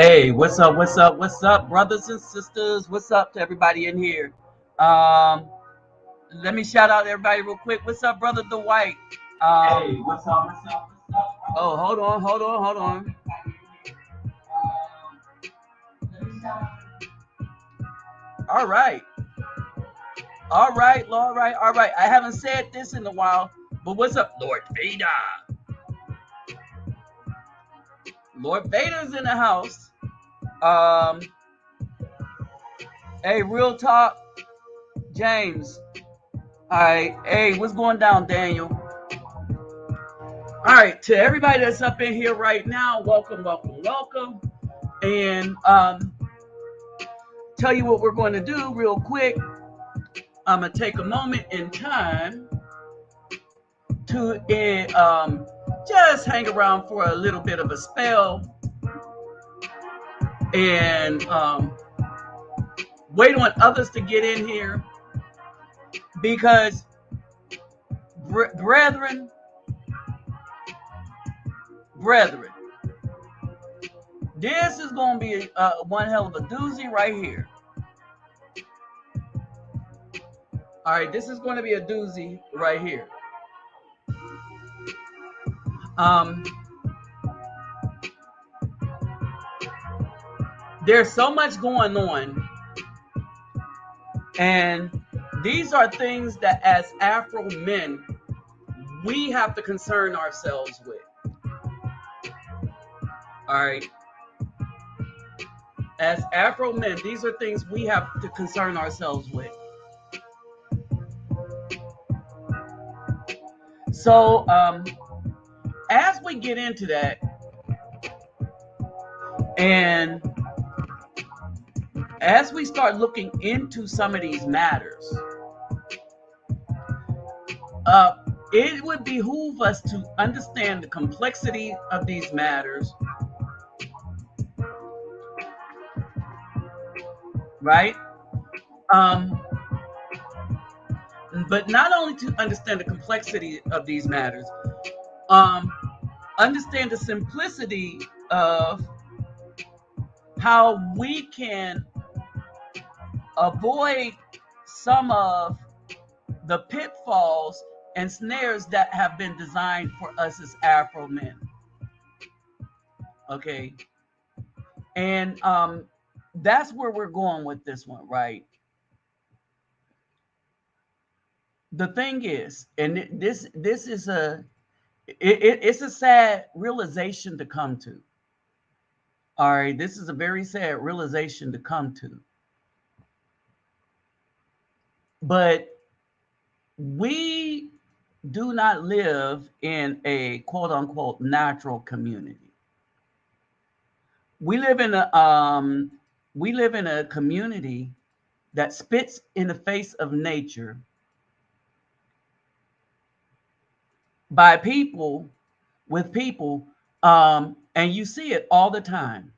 Hey, what's up? What's up? What's up, brothers and sisters? What's up to everybody in here? Um, Let me shout out everybody real quick. What's up, brother Dwight? Hey, what's up? What's up? What's up? Oh, hold on. All right, all right. I haven't said this in a while, but what's up, Lord Vader? Lord Vader's in the house. Um, hey, real talk, James. All right, hey, what's going down, Daniel? All right, to everybody that's up in here right now, welcome. And tell you what we're going to do real quick. I'm going to take a moment in time to just hang around for a little bit of a spell and wait on others to get in here because, brethren, this is going to be one hell of a doozy right here. All right, this is going to be a doozy right here. There's so much going on, and these are things that as Afro men, we have to concern ourselves with. All right. As Afro men, these are things we have to concern ourselves with. So, as we get into that, and as we start looking into some of these matters, it would behoove us to understand the complexity of these matters, right? But not only to understand the complexity of these matters, understand the simplicity of how we can avoid some of the pitfalls and snares that have been designed for us as Afro men. Okay. And that's where we're going with this one, right? The thing is, and this is it's a sad realization to come to. All right, this is a very sad realization to come to. But we do not live in a quote unquote natural community. We live in a community that spits in the face of nature by people with people, and you see it all the time.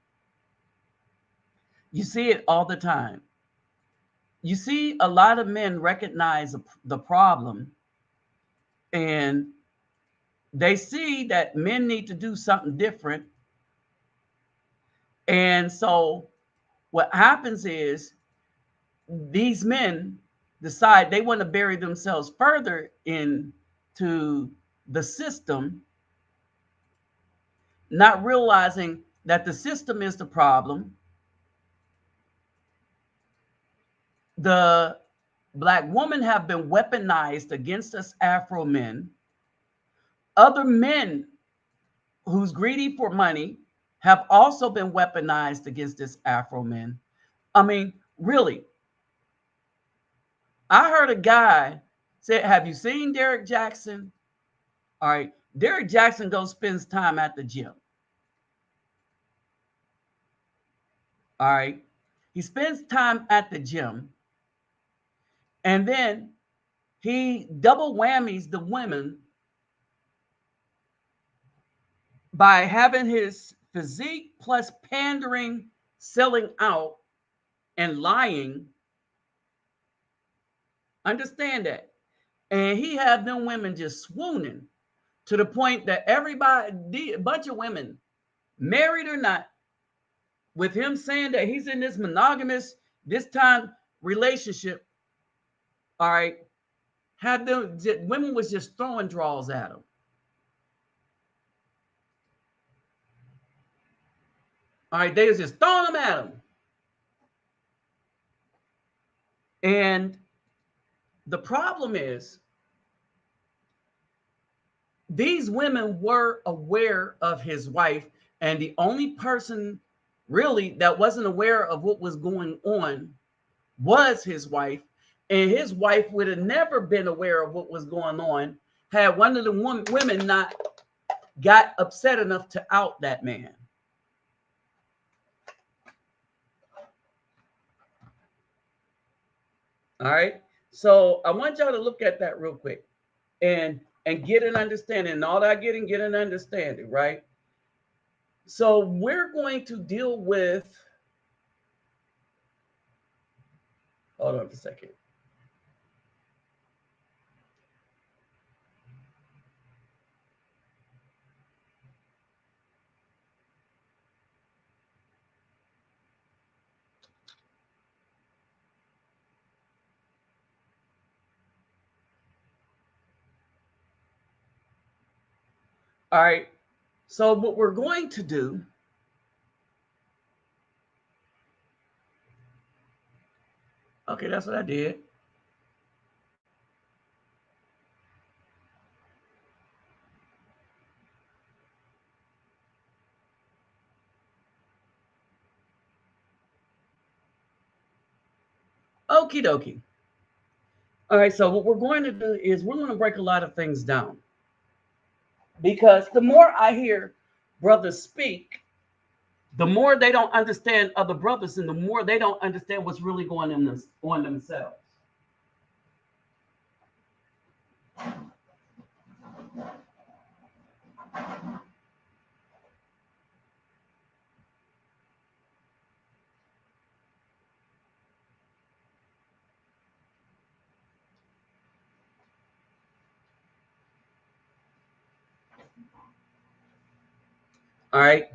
You see it all the time. You see a lot of men recognize the problem, and they see that men need to do something different. And so what happens is these men decide they want to bury themselves further into the system, not realizing that the system is the problem. The Black women have been weaponized against us Afro men. Other men who's greedy for money have also been weaponized against us Afro men. I mean, really. I heard a guy say, have you seen Derek Jackson? All right. Derek Jackson goes spends time at the gym. All right. He spends time at the gym. And then he double whammies the women by having his physique plus pandering, selling out, and lying. Understand that. And he had them women just swooning to the point that everybody, a bunch of women, married or not, with him saying that he's in this monogamous, this time relationship, all right, had them, women was just throwing draws at him. All right, they was just throwing them at him. And the problem is, these women were aware of his wife, and the only person really that wasn't aware of what was going on was his wife. And his wife would have never been aware of what was going on had one of the women not got upset enough to out that man. All right. So I want y'all to look at that real quick and get an understanding. And all that get an understanding, right? So we're going to deal with, hold on a second. All right. So what we're going to do, okay, that's what I did. Okie dokie. All right, so what we're going to do is we're going to break a lot of things down. Because the more I hear brothers speak, the more they don't understand other brothers, and the more they don't understand what's really going on themselves. All right.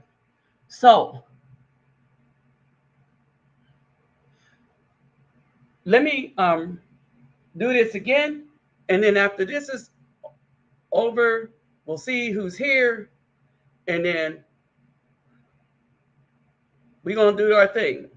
So let me do this again. And then after this is over, we'll see who's here. And then we're going to do our thing.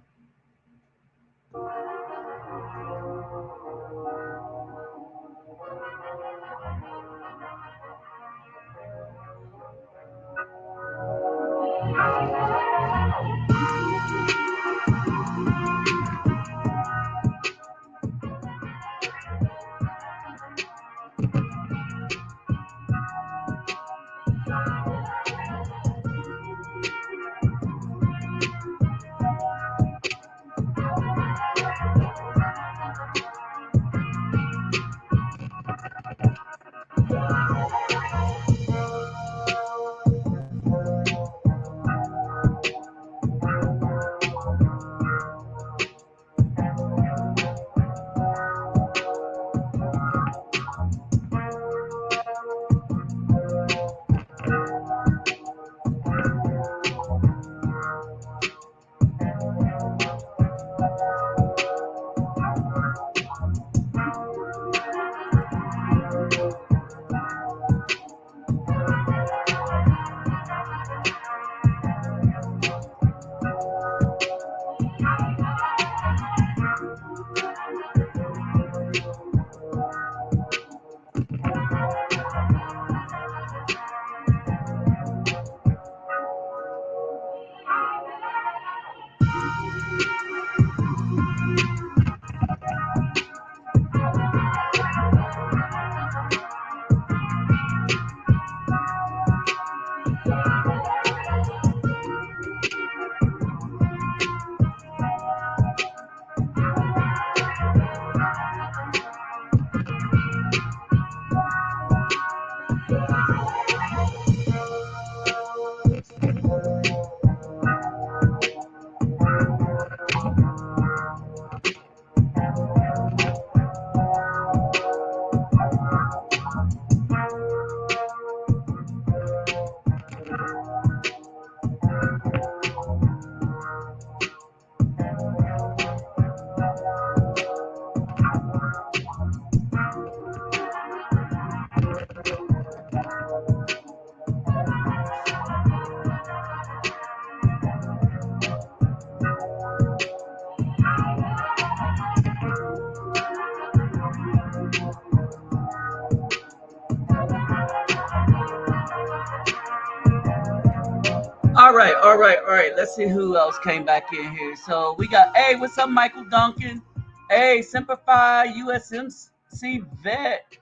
All right, all right, all right. Let's see who else came back in here. So we got, hey, what's up, Michael Duncan? Hey, Simplify USMC Vet.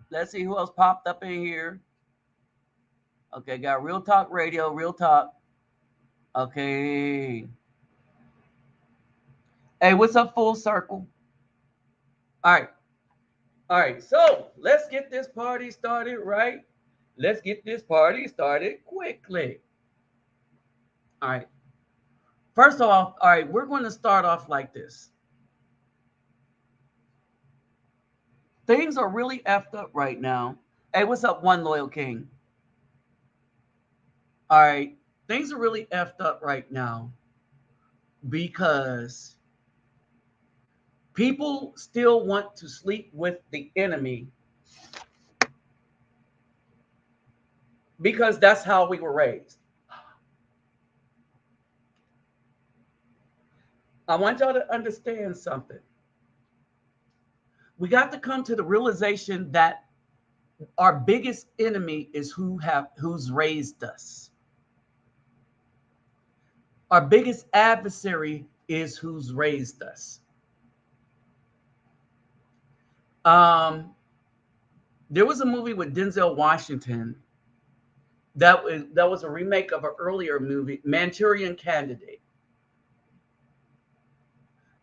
Let's see who else popped up in here. Okay, got Real Talk Radio, Real Talk. Okay. Hey, what's up, Full Circle? All right. All right. So let's get this party started, right? Let's get this party started quickly. All right. First off, all right, we're going to start off like this. Things are really effed up right now. Hey, what's up, One Loyal King? All right. Things are really effed up right now because people still want to sleep with the enemy because that's how we were raised. I want y'all to understand something. We got to come to the realization that our biggest enemy is who's raised us. Our biggest adversary is who's raised us. There was a movie with Denzel Washington that was a remake of an earlier movie, Manchurian Candidate.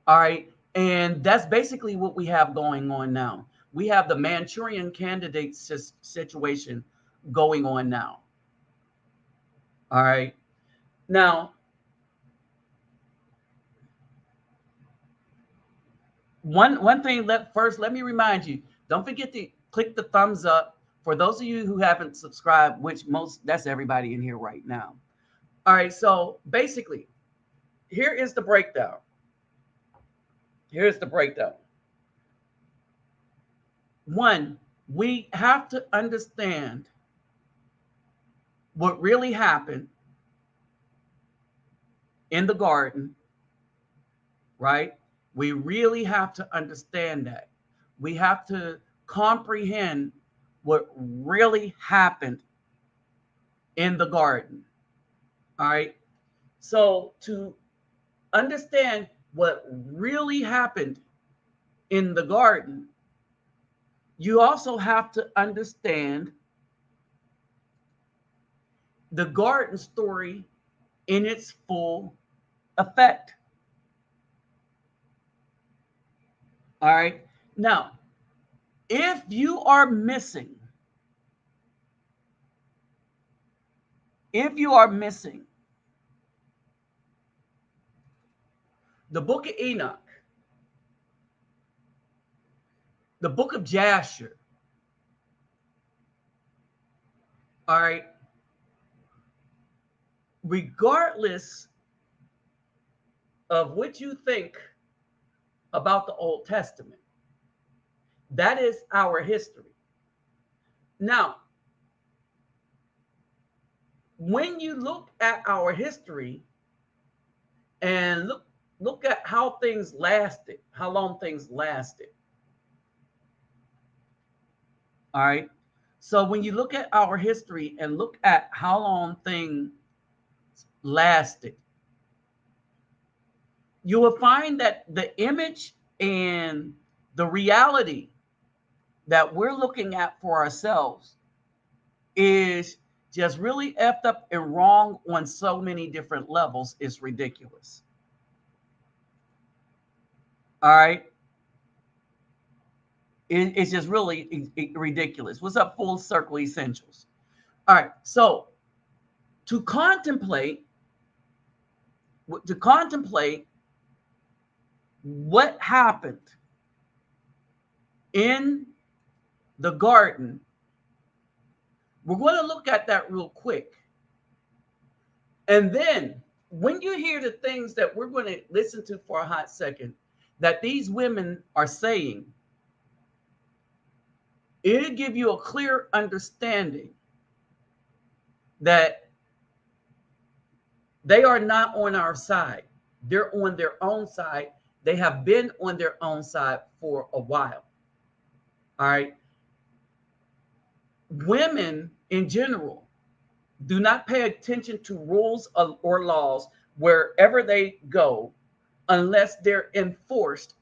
All right. And that's basically what we have going on now. We have the Manchurian Candidate situation going on now. All right. Now, one thing, let me remind you, don't forget to click the thumbs up for those of you who haven't subscribed, which that's everybody in here right now. All right. So basically, here is the breakdown. Here's the breakdown. One, we have to understand what really happened in the garden, right? We really have to understand that. We have to comprehend what really happened in the garden, all right? So to understand what really happened in the garden, you also have to understand the garden story in its full effect. All right. Now, if you are missing the book of Enoch, the book of Jasher, all right, regardless of what you think about the Old Testament, that is our history. Now, when you look at our history and look at how things lasted, how long things lasted. All right. So when you look at our history and look at how long things lasted, you will find that the image and the reality that we're looking at for ourselves is just really effed up and wrong on so many different levels. It's ridiculous. All right. It's just really ridiculous. What's up, Full Circle Essentials? All right. So to contemplate what happened in the garden, we're going to look at that real quick. And then when you hear the things that we're going to listen to for a hot second, that these women are saying, it'll give you a clear understanding that they are not on our side. They're on their own side. They have been on their own side for a while. All right. Women in general do not pay attention to rules or laws wherever they go unless they're enforced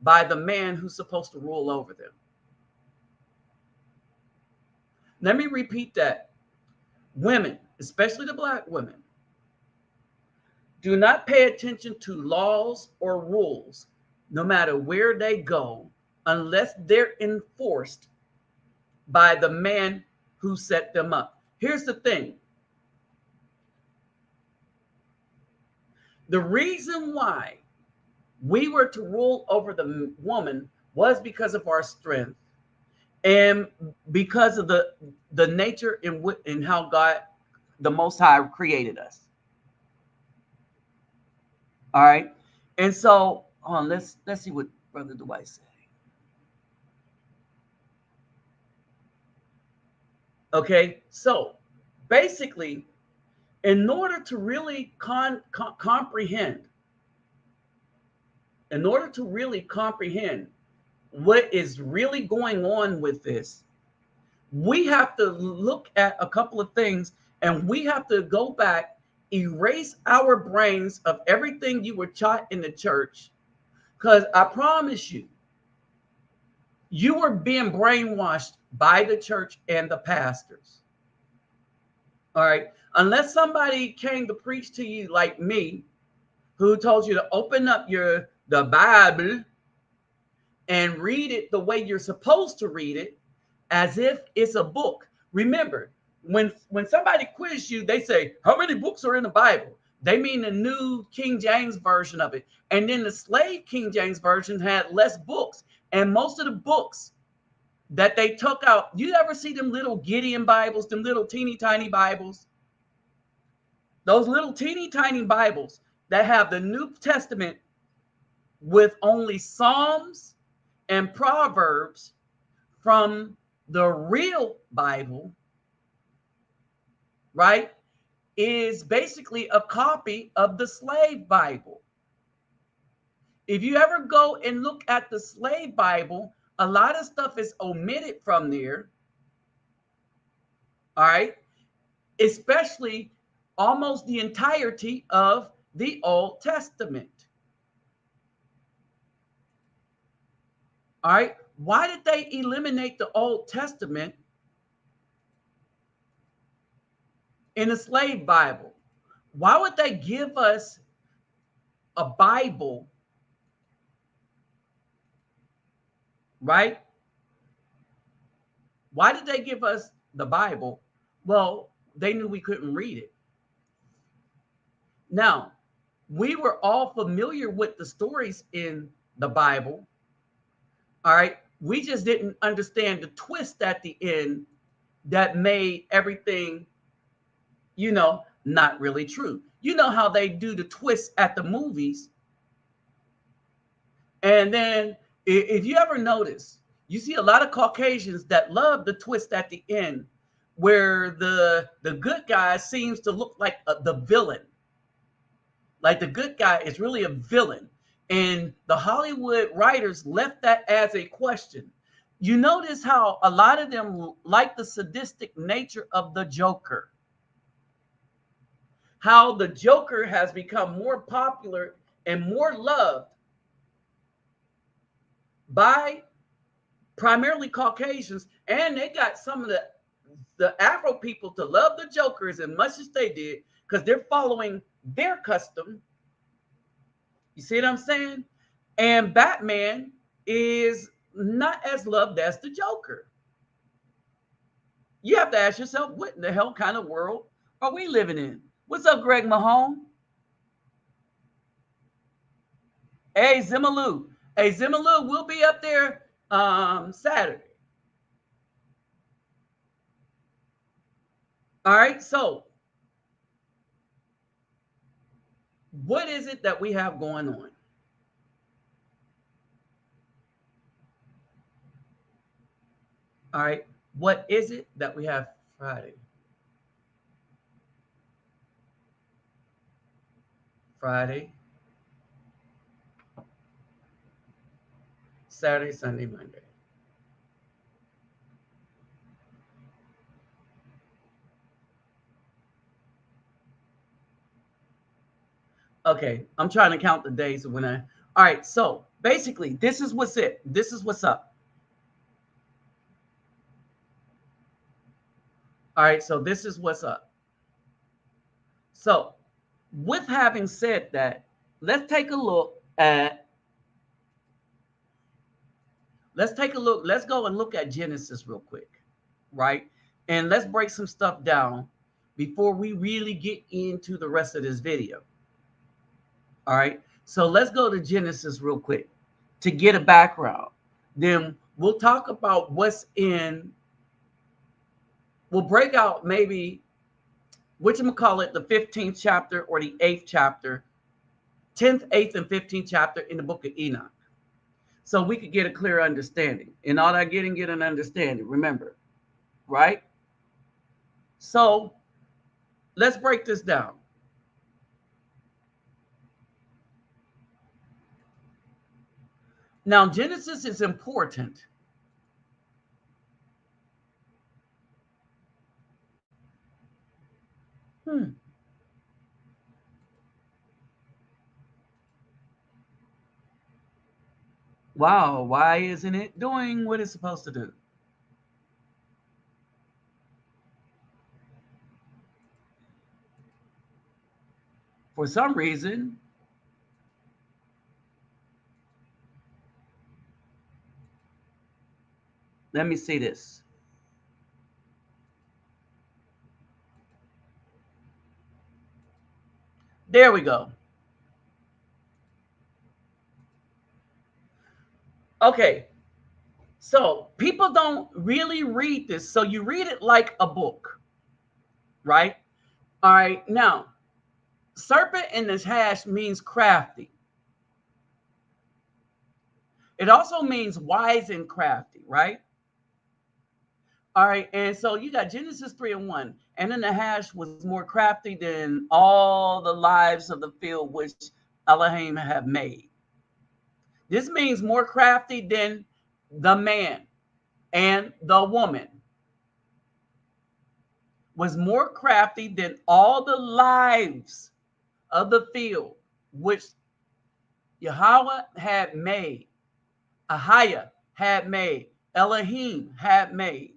by the man who's supposed to rule over them. Let me repeat that. Women, especially the black women, do not pay attention to laws or rules, no matter where they go, unless they're enforced by the man who set them up. Here's the thing. The reason why we were to rule over the woman was because of our strength and because of the nature in how God, the Most High, created us. All right. And so let's see what Brother Dwight said. Okay, so basically, in order to really comprehend, what is really going on with this, we have to look at a couple of things, and we have to go back, erase our brains of everything you were taught in the church, because I promise you, you were being brainwashed by the church and the pastors. All right. Unless somebody came to preach to you like me, who told you to open up the Bible and read it the way you're supposed to read it, as if it's a book. Remember, when somebody quizzes you, they say, how many books are in the Bible? They mean the New King James Version of it. And then the slave King James Version had less books. And most of the books that they took out, you ever see them little Gideon Bibles, them little teeny tiny Bibles? Those little teeny tiny Bibles that have the New Testament with only Psalms and Proverbs from the real Bible, right, is basically a copy of the slave Bible. If you ever go and look at the slave Bible, a lot of stuff is omitted from there. All right. Especially almost the entirety of the Old Testament. All right. Why did they eliminate the Old Testament in the slave Bible? Why would they give us a Bible, right? Why did they give us the Bible? Well, they knew we couldn't read it. Now, we were all familiar with the stories in the Bible. All right. We just didn't understand the twist at the end that made everything, not really true. You know how they do the twist at the movies. And then if you ever notice, you see a lot of Caucasians that love the twist at the end where the good guy seems to look like the villain. Like the good guy is really a villain. And the Hollywood writers left that as a question. You notice how a lot of them like the sadistic nature of the Joker. How the Joker has become more popular and more loved by primarily Caucasians. And they got some of the Afro people to love the Joker as much as they did because they're following their custom. You see what I'm saying? And Batman is not as loved as the Joker. You have to ask yourself, what in the hell kind of world are we living in? What's up, Greg Mahone? Hey, Zimalou. Hey, Zimalou, we'll be up there Saturday. All right, so what is it that we have going on? All right, what is it that we have Friday? Saturday, Sunday, Monday. Okay, I'm trying to count the days of when I. All right, so basically, this is what's it. This is what's up. All right, so this is what's up. So, with having said that, let's take a look at. Let's take a look. Let's go and look at Genesis real quick, right? And let's break some stuff down before we really get into the rest of this video. All right. So let's go to Genesis real quick to get a background. Then we'll talk about what's in, we'll break out maybe, whatchamacallit, the 15th chapter or the 8th chapter, 10th, 8th, and 15th chapter in the book of Enoch. So we could get a clear understanding. And all that getting, get an understanding, remember, right? So let's break this down. Now, Genesis is important. Wow, why isn't it doing what it's supposed to do? For some reason, let me see this. There we go. Okay, so people don't really read this. So you read it like a book, right? All right, now, serpent in this hash means crafty. It also means wise and crafty, right? All right, and so you got Genesis 3 and 1. And then the hash was more crafty than all the lives of the field which Elohim have made. This means more crafty than the man and the woman. Was more crafty than all the lives of the field which Yahweh had made, Ahiah had made, Elohim had made.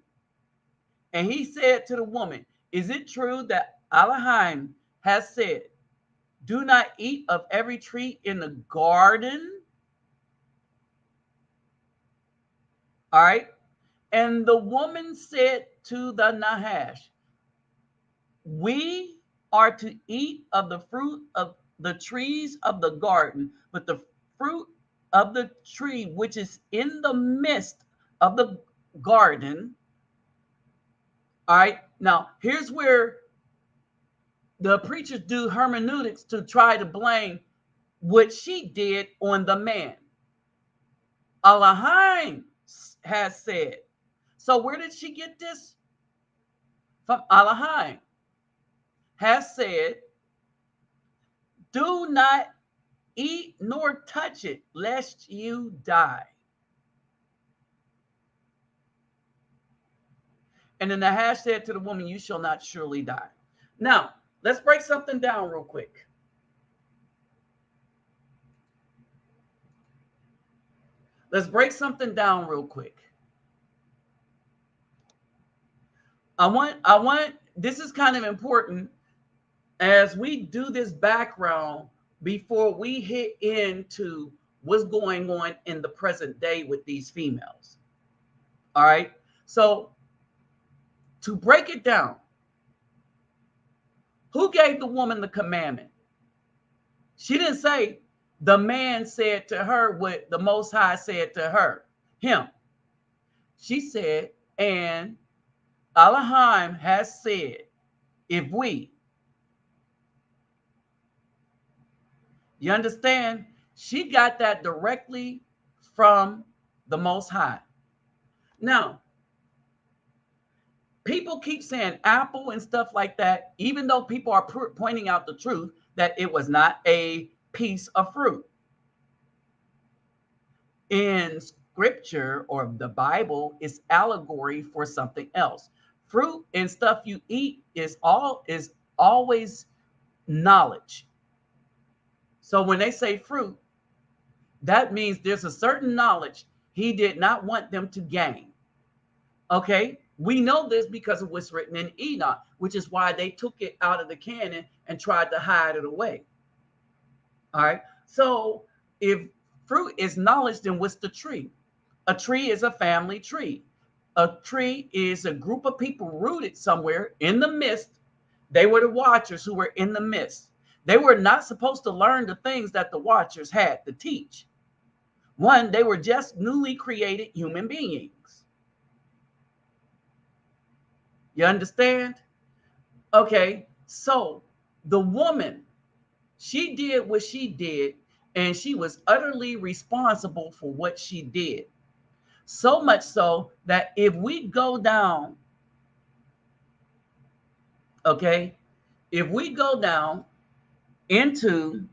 And he said to the woman, is it true that Elohim has said, do not eat of every tree in the garden? All right. And the woman said to the Nahash, we are to eat of the fruit of the trees of the garden, but the fruit of the tree which is in the midst of the garden. All right. Now, here's where the preachers do hermeneutics to try to blame what she did on the man. Elohim has said. So where did she get this? From Elohim. Has said, do not eat nor touch it, lest you die. And then the hash said to the woman, you shall not surely die. Now, let's break something down real quick. Let's break something down real quick. I want, this is kind of important as we do this background before we hit into what's going on in the present day with these females. All right. So to break it down, who gave the woman the commandment? She didn't say the man said to her what the Most High said to her, him. She said, and Elohim has said, if we, you understand? She got that directly from the Most High. Now, people keep saying apple and stuff like that, even though people are pointing out the truth that it was not a piece of fruit. In scripture or the Bible, is allegory for something else. Fruit and stuff you eat is always knowledge. So when they say fruit, that means there's a certain knowledge he did not want them to gain. Okay, we know this because of what's written in Enoch, which is why they took it out of the canon and tried to hide it away. All right, so if fruit is knowledge, then what's the tree? A tree is a family tree. A tree is a group of people rooted somewhere in the midst. They were the watchers who were in the midst. They were not supposed to learn the things that the watchers had to teach. One, they were just newly created human beings. You understand? Okay, so the woman, she did what she did, and she was utterly responsible for what she did. So much so that if we go down, okay, if we go down into,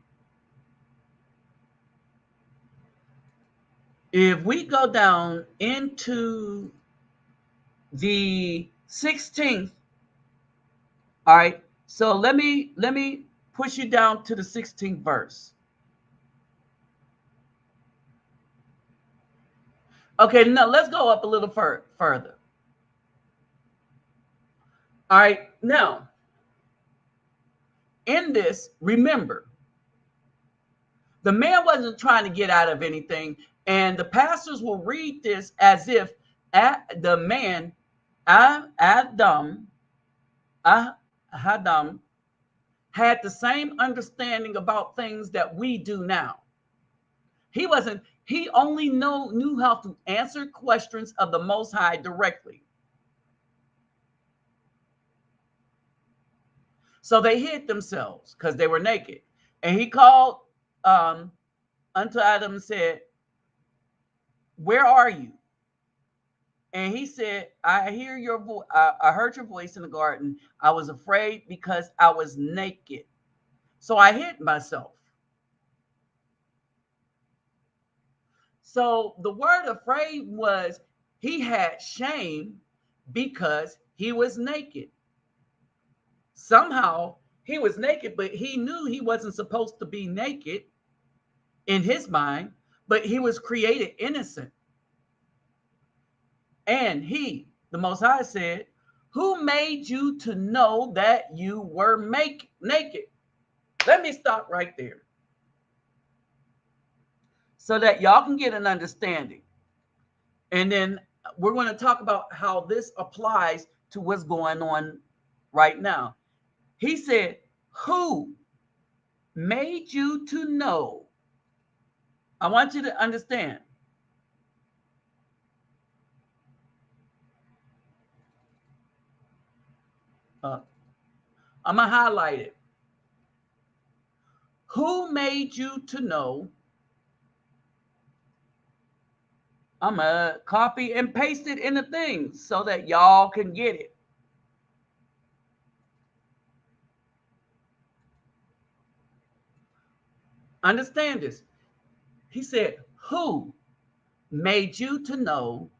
the 16th, all right, so let me push you down to the 16th verse. Okay, now let's go up a little further. All right, now in this, remember, the man wasn't trying to get out of anything, and the pastors will read this as if the man, Adam, had the same understanding about things that we do now. He only knew how to answer questions of the Most High directly. So they hid themselves because they were naked. And he called unto Adam and said, "Where are you?" And he said, "I hear your voice. I heard your voice in the garden. I was afraid because I was naked. So I hid myself." So the word afraid was he had shame because he was naked. Somehow he was naked, but he knew he wasn't supposed to be naked in his mind, but he was created innocent. And he, the Most High, said, "Who made you to know that you were naked?" Let me stop right there so that y'all can get an understanding. And then we're going to talk about how this applies to what's going on right now. He said, "Who made you to know?" I want you to understand. I'm going to highlight it. Who made you to know? I'm going to copy and paste it in the thing so that y'all can get it. Understand this. He said, "Who made you to know?"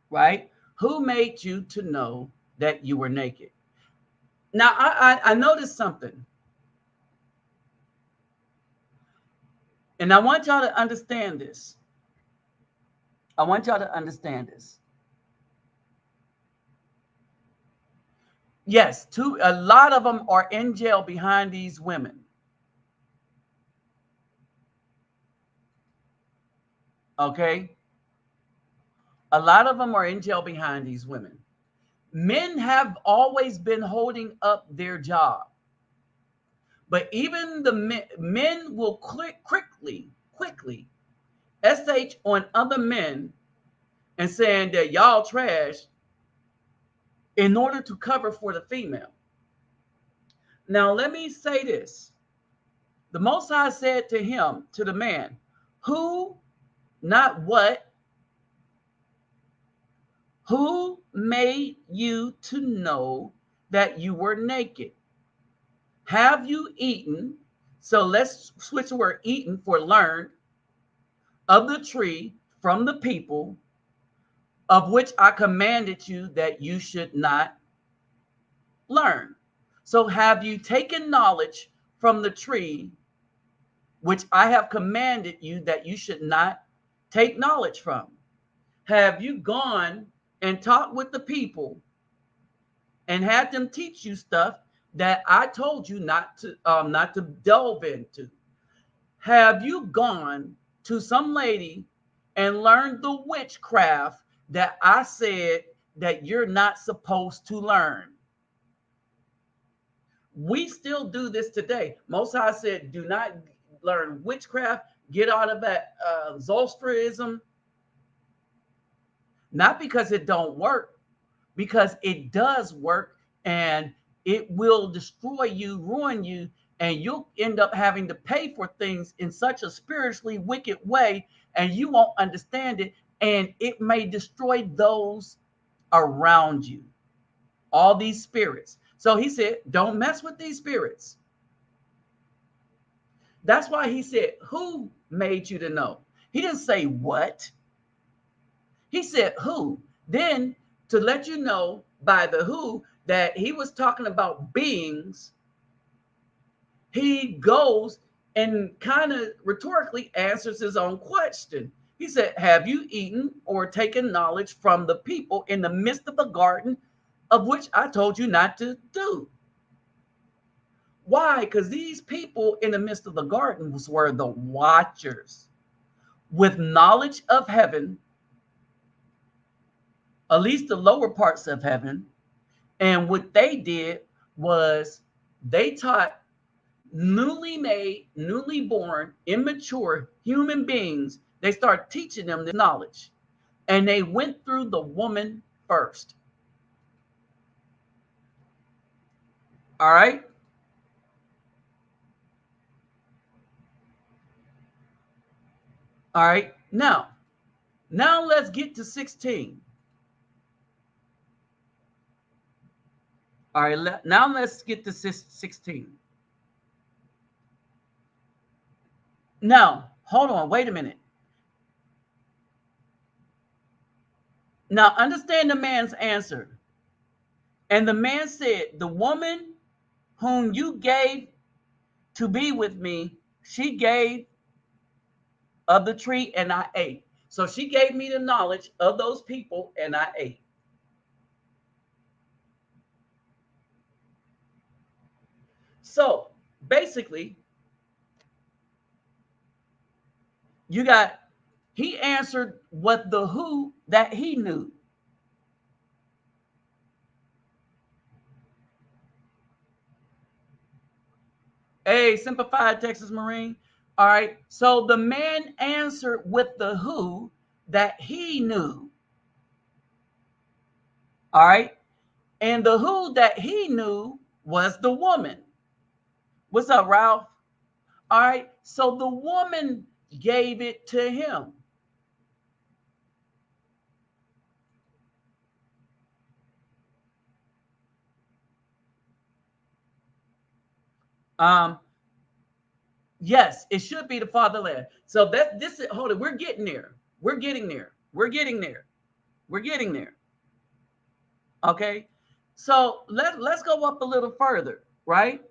Right? Who made you to know that you were naked? Now, I noticed something. And I want y'all to understand this. I want y'all to understand this. Yes, a lot of them are in jail behind these women. Okay? A lot of them are in jail behind these women. Men have always been holding up their job. But even the men will quickly SH on other men and saying that y'all trash in order to cover for the female. Now, let me say this. The Most High said to him, to the man, "Who, not what, who made you to know that you were naked? Have you eaten?" So let's switch the word eaten for learned, "of the tree from the people of which I commanded you that you should not learn? So have you taken knowledge from the tree which I have commanded you that you should not take knowledge from? Have you gone and talked with the people and had them teach you stuff that I told you not to delve into? Have you gone to some lady and learned the witchcraft that I said that you're not supposed to learn? We still do this today. Most High said, do not learn witchcraft, get out of that Zoroastrianism. Not because it don't work, because it does work, and it will destroy you, ruin you, and you'll end up having to pay for things in such a spiritually wicked way, and you won't understand it, and it may destroy those around you. All these spirits. So he said, don't mess with these spirits. That's why he said, who made you to know? He didn't say what. He said who. Then to let you know by the who that he was talking about beings, he goes and kind of rhetorically answers his own question. He said, have you eaten or taken knowledge from the people in the midst of the garden, of which I told you not to do? Why? Because these people in the midst of the garden were the watchers with knowledge of heaven, at least the lower parts of heaven. And what they did was they taught newly made, newly born, immature human beings. They started teaching them the knowledge. And they went through the woman first. All right. All right. Now let's get to 16. All right. Now let's get to 16. Now, hold on. Wait a minute. Now, understand the man's answer. And the man said, the woman whom you gave to be with me, she gave of the tree and I ate. So she gave me the knowledge of those people and I ate. So basically, he answered what the who that he knew. Hey, simplified Texas Marine. All right. So the man answered with the who that he knew. All right. And the who that he knew was the woman. What's up, Ralph? All right. So the woman gave it to him. Yes, it should be the fatherland. So this is, hold it. We're getting there. We're getting there. We're getting there. We're getting there. Okay. So let's go up a little further, right?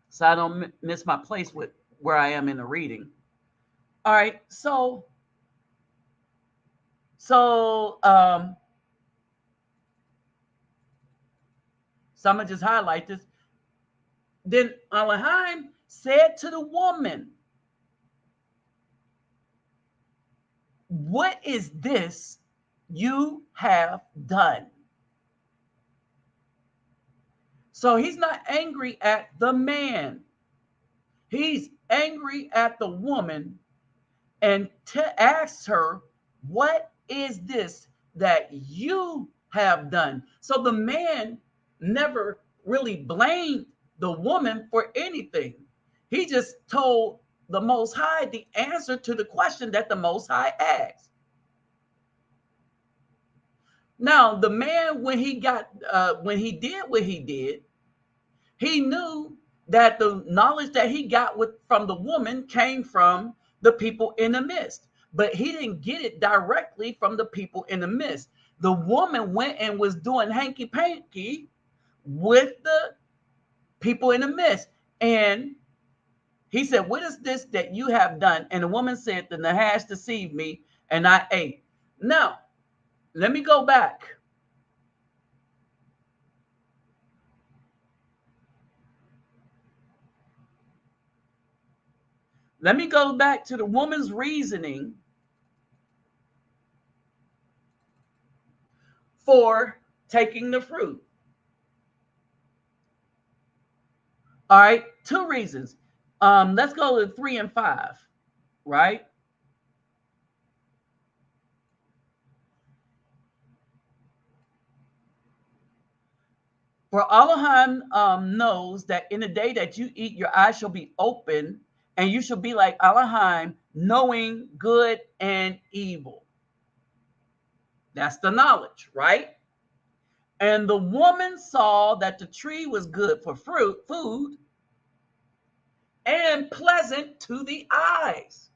So I don't miss my place with where I am in the reading. All right. So I'm gonna just highlight this. Then Elohim said to the woman, what is this you have done? So he's not angry at the man. He's angry at the woman and asks her, what is this that you have done? So the man never really blamed the woman for anything. He just told the Most High the answer to the question that the Most High asked. Now, the man, when he did what he did, he knew that the knowledge that he got from the woman came from the people in the midst, but he didn't get it directly from the people in the midst. The woman went and was doing hanky panky with the people in the midst, And he said, what is this that you have done? And the woman said, the Nahash deceived me and I ate. Now, let me go back. Let me go back to the woman's reasoning for taking the fruit. All right, two reasons. Let's go to 3 and 5, right? For Elohim knows that in the day that you eat, your eyes shall be open, and you shall be like Elohim, knowing good and evil. That's the knowledge, right? And the woman saw that the tree was good for food, and pleasant to the eyes.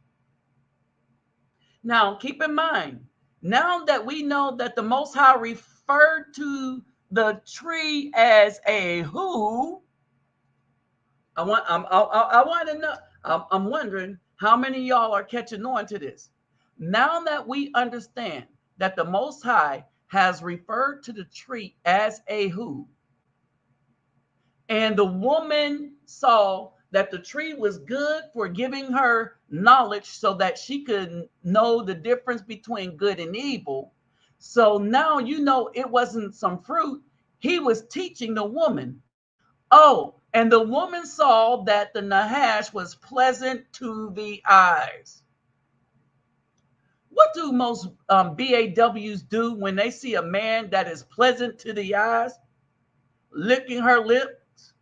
Now, keep in mind, now that we know that the Most High referred to the tree as a who, I want to know. I'm wondering how many of y'all are catching on to this. Now that we understand that the Most High has referred to the tree as a who, and the woman saw that the tree was good for giving her knowledge so that she could know the difference between good and evil. So now you know it wasn't some fruit. He was teaching the woman. Oh, and the woman saw that the Nahash was pleasant to the eyes. What do most BAWs do when they see a man that is pleasant to the eyes? Licking her lips,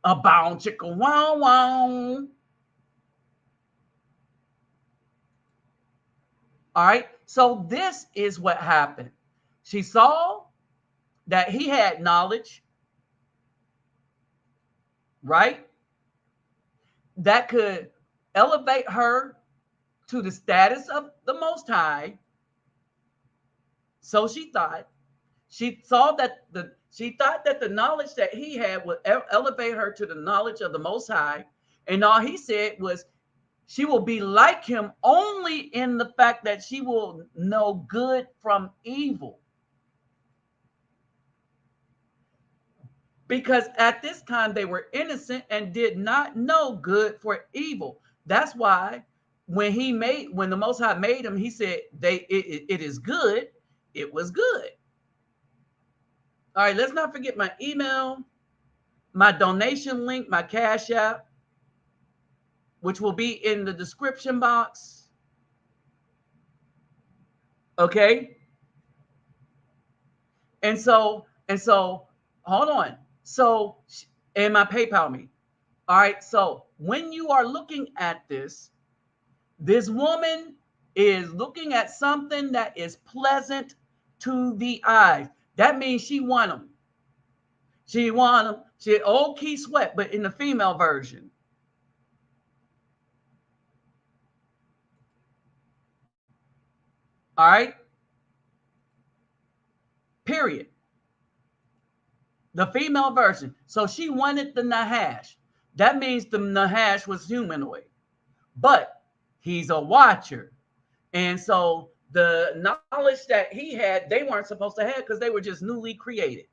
a bow chicka wow wow. All right, so this is what happened. She saw that he had knowledge, right? That could elevate her to the status of the Most High. So she thought. She thought that the knowledge that he had would elevate her to the knowledge of the Most High. And all he said was, she will be like him only in the fact that she will know good from evil. Because at this time they were innocent and did not know good for evil. That's why when the Most High made them, he said it is good. It was good. All right, let's not forget my email, my donation link, my Cash App, which will be in the description box. Okay. And so, hold on. So, and my PayPal me. All right. So when you are looking at this woman is looking at something that is pleasant to the eyes. That means she want them. She want them. She old Key Sweat, but in the female version. All right. Period. The female version. So she wanted the Nahash. That means the Nahash was humanoid. But he's a watcher. And so the knowledge that he had, they weren't supposed to have because they were just newly created.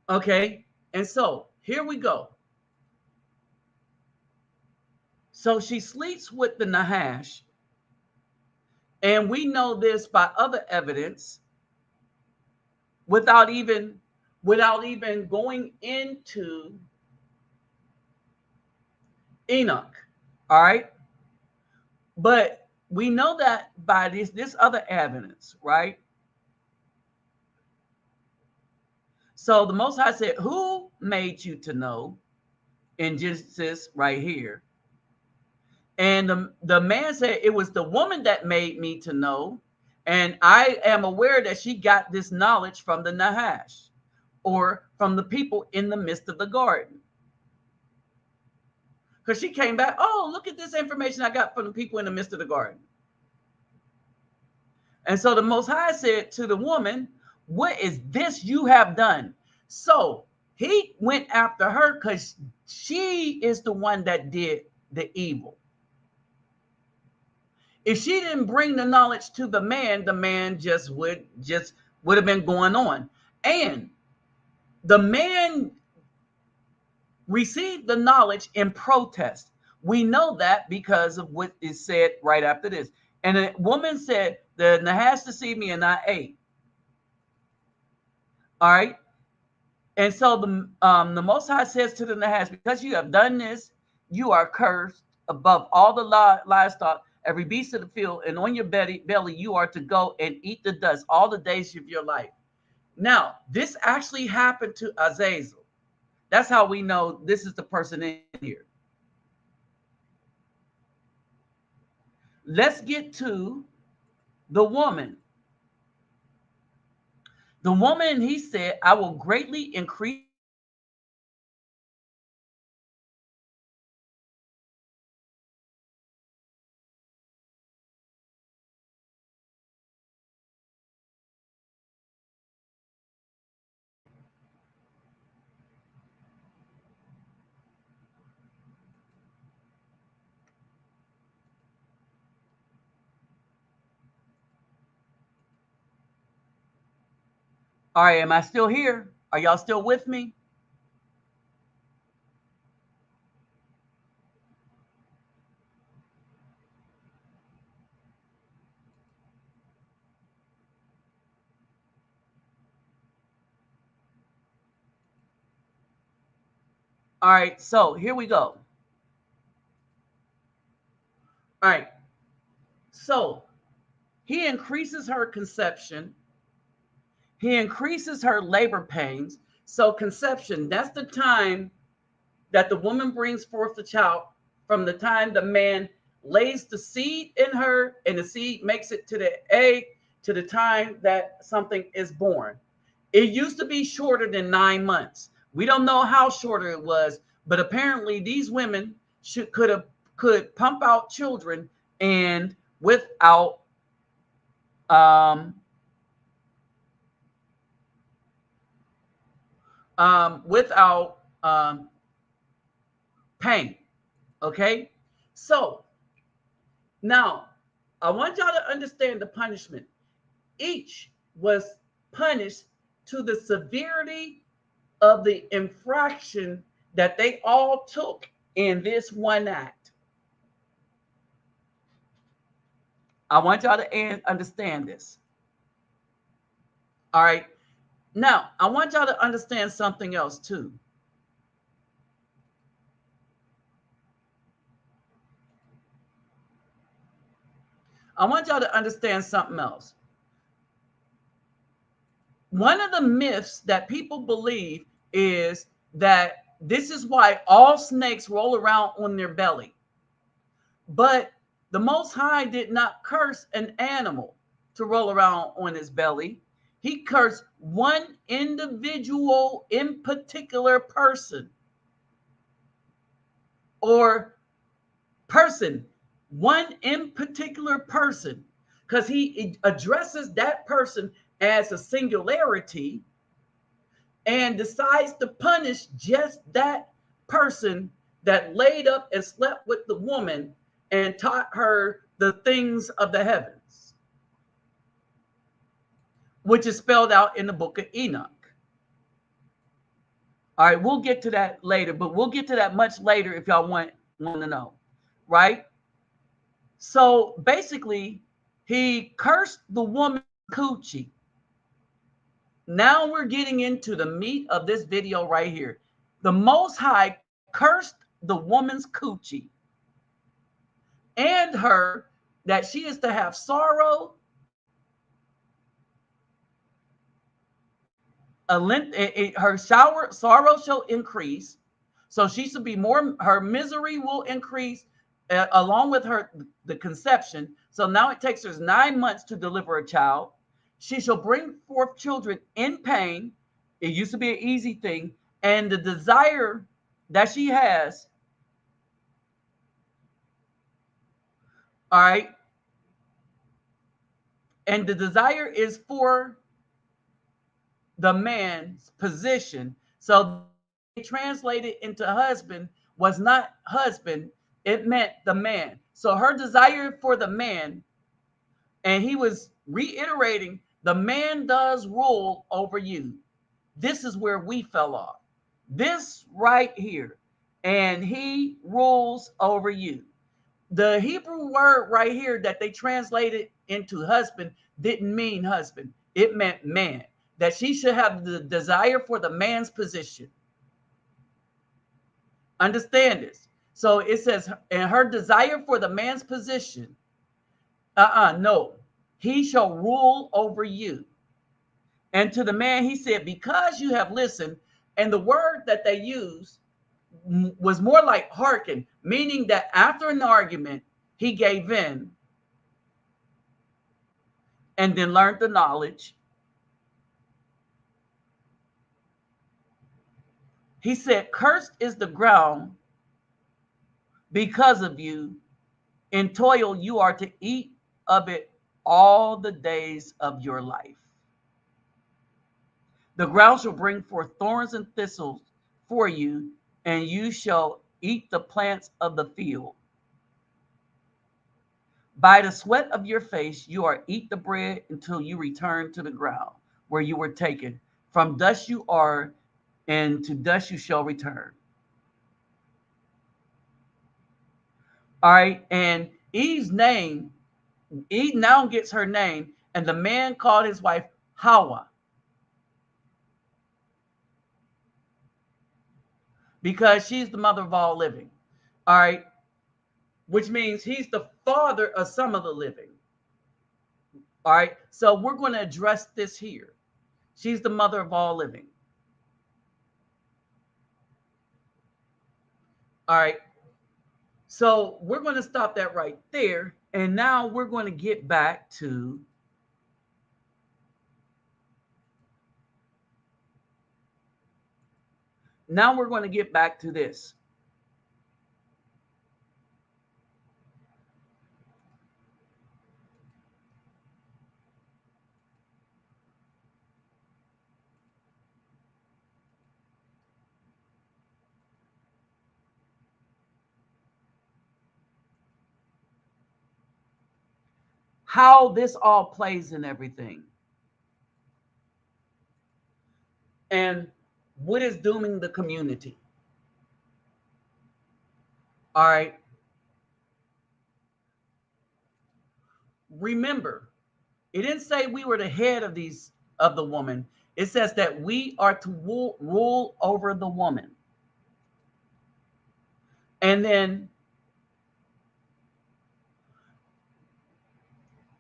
Okay. And so here we go. So she sleeps with the Nahash. And we know this by other evidence without even going into Enoch. All right. But we know that by this other evidence, right? So the Most High said, who made you to know? In Genesis right here. And the man said, it was the woman that made me to know. And I am aware that she got this knowledge from the Nahash or from the people in the midst of the garden. Because she came back, oh, look at this information I got from the people in the midst of the garden. And so the Most High said to the woman, What is this you have done? So he went after her because she is the one that did the evil. If she didn't bring the knowledge to the man just would have been going on. And the man received the knowledge in protest. We know that because of what is said right after this. And the woman said, the Nahash deceived me and I ate. All right. And so the Most High says to the Nahash, because you have done this, you are cursed above all the livestock, every beast of the field, and on your belly you are to go and eat the dust all the days of your life. Now, this actually happened to Azazel. That's how we know this is the person in here. Let's get to the woman. The woman, he said, I will greatly increase her conception. All right, am I still here? Are y'all still with me? All right, so here we go. All right, so he increases her conception, he increases her labor pains. So, conception, that's the time that the woman brings forth the child from the time the man lays the seed in her and the seed makes it to the egg to the time that something is born. It used to be shorter than 9 months. We don't know how shorter it was, but apparently these women could pump out children and um, without pain. Okay, so now I want y'all to understand the punishment. Each was punished to the severity of the infraction that they all took in this one act. I want y'all to understand this. All right. Now, I want y'all to understand something else too. I want y'all to understand something else. One of the myths that people believe is that this is why all snakes roll around on their belly. But the Most High did not curse an animal to roll around on his belly. He cursed one individual in particular person or person, one in particular person, because he addresses that person as a singularity and decides to punish just that person that laid up and slept with the woman and taught her the things of the heavens, which is spelled out in the book of Enoch. All right, we'll get to that later, but we'll get to that much later if y'all want to know, right? So basically, he cursed the woman coochie. Now we're getting into the meat of this video right here. The Most High cursed the woman's coochie and her that she is to have sorrow, her sorrow shall increase. So she should be more, her misery will increase along with the conception. So now it takes her 9 months to deliver a child. She shall bring forth children in pain. It used to be an easy thing. And the desire that she has, all right, and the desire is for the man's position. So the word that they translated into husband was not husband, it meant the man. So her desire for the man, and he was reiterating, the man does rule over you. This is where we fell off. This right here. And he rules over you. The Hebrew word right here that they translated into husband didn't mean husband. It meant man. That she should have the desire for the man's position. Understand this. So it says, and her desire for the man's position. No. He shall rule over you. And to the man, he said, because you have listened, and the word that they used was more like hearken, meaning that after an argument, he gave in and then learned the knowledge. He said, cursed is the ground because of you. In toil, you are to eat of it all the days of your life. The ground shall bring forth thorns and thistles for you, and you shall eat the plants of the field. By the sweat of your face, you are eat the bread until you return to the ground where you were taken. From dust you are, and to dust you shall return. All right. And Eve now gets her name, and the man called his wife Hawa because she's the mother of all living. All right. Which means he's the father of some of the living. All right. So we're going to address this here. She's the mother of all living. All right. So we're going to stop that right there. And now we're going to get back to this. How this all plays in everything. And what is dooming the community. All right. Remember, it didn't say we were the head of the woman. It says that we are to rule over the woman. And then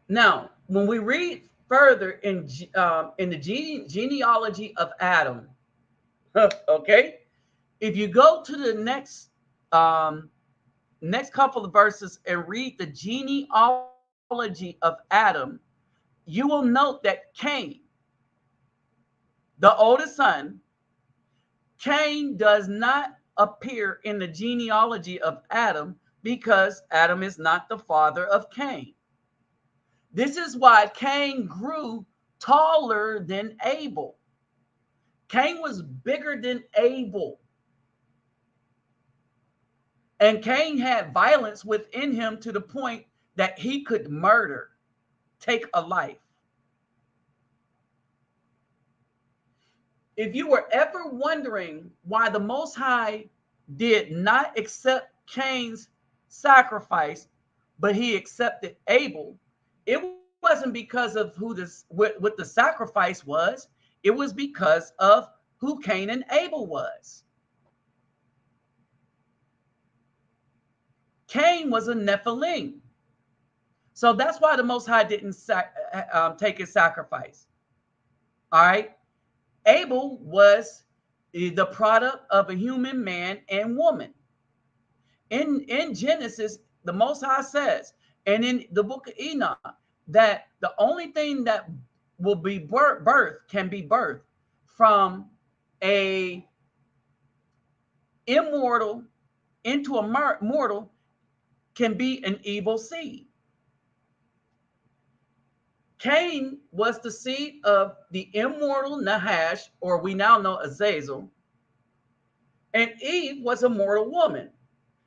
now, when we read further in the genealogy of Adam, okay, if you go to the next couple of verses and read the genealogy of Adam, you will note that Cain, the oldest son, Cain does not appear in the genealogy of Adam because Adam is not the father of Cain. This is why Cain grew taller than Abel. Cain was bigger than Abel. And Cain had violence within him to the point that he could murder, take a life. If you were ever wondering why the Most High did not accept Cain's sacrifice, but he accepted Abel, it wasn't because of what the sacrifice was. It was because of who Cain and Abel was. Cain was a Nephilim. So that's why the Most High didn't take his sacrifice. All right. Abel was the product of a human man and woman. In Genesis, the Most High says, and in the book of Enoch, that the only thing that will be can be birthed from a immortal into a mortal can be an evil seed. Cain was the seed of the immortal Nahash, or we now know Azazel, and Eve was a mortal woman.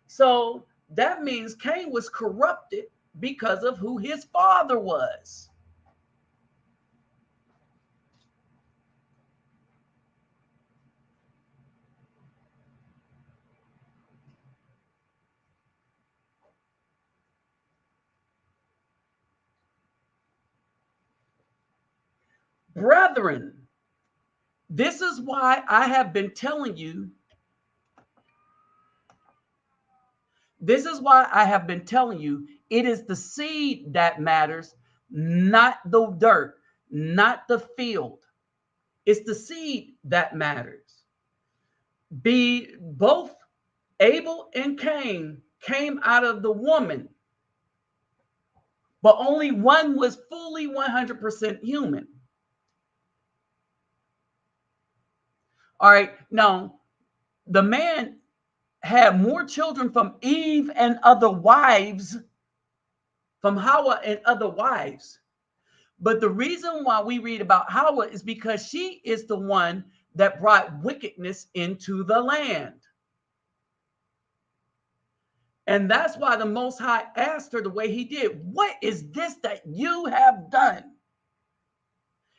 So that means Cain was corrupted because of who his father was. Brethren, this is why I have been telling you. This is why I have been telling you it is the seed that matters, not the dirt, not the field. It's the seed that matters. Be both Abel and Cain came out of the woman, but only one was fully 100% human. All right. Now, the man had more children from Eve and other wives, from Hawa and other wives. But the reason why we read about Hawa is because she is the one that brought wickedness into the land. And that's why the Most High asked her the way he did, "What is this that you have done?"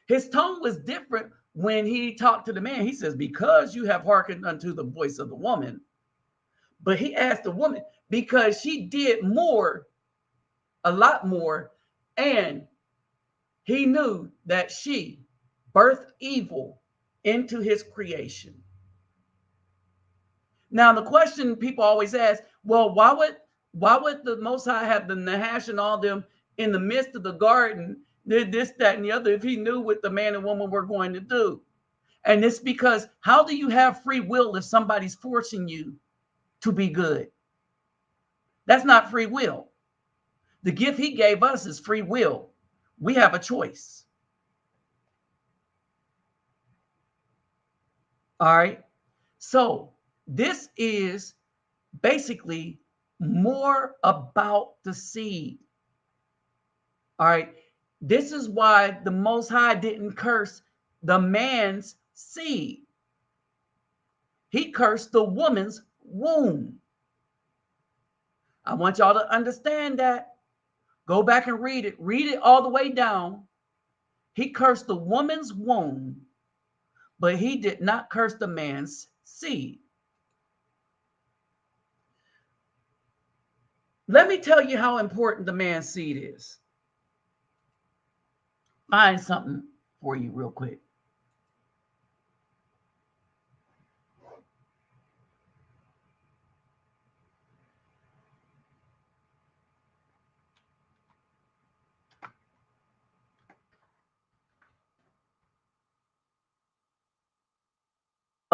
His tone was different when he talked to the man. He says, "Because you have hearkened unto the voice of the woman." But he asked the woman because she did more, a lot more, and he knew that she birthed evil into his creation. Now, the question people always ask, well, why would the Most High have the Nahash and all them in the midst of the garden, did this, that, and the other, if he knew what the man and woman were going to do? And it's because how do you have free will if somebody's forcing you to be good? That's not free will. The gift he gave us is free will. We have a choice. All right. So this is basically more about the seed. All right. This is why the Most High didn't curse the man's seed. He cursed the woman's womb. I want y'all to understand that. Go back and read it. Read it all the way down. He cursed the woman's womb, but he did not curse the man's seed. Let me tell you how important the man's seed is. Find something for you real quick.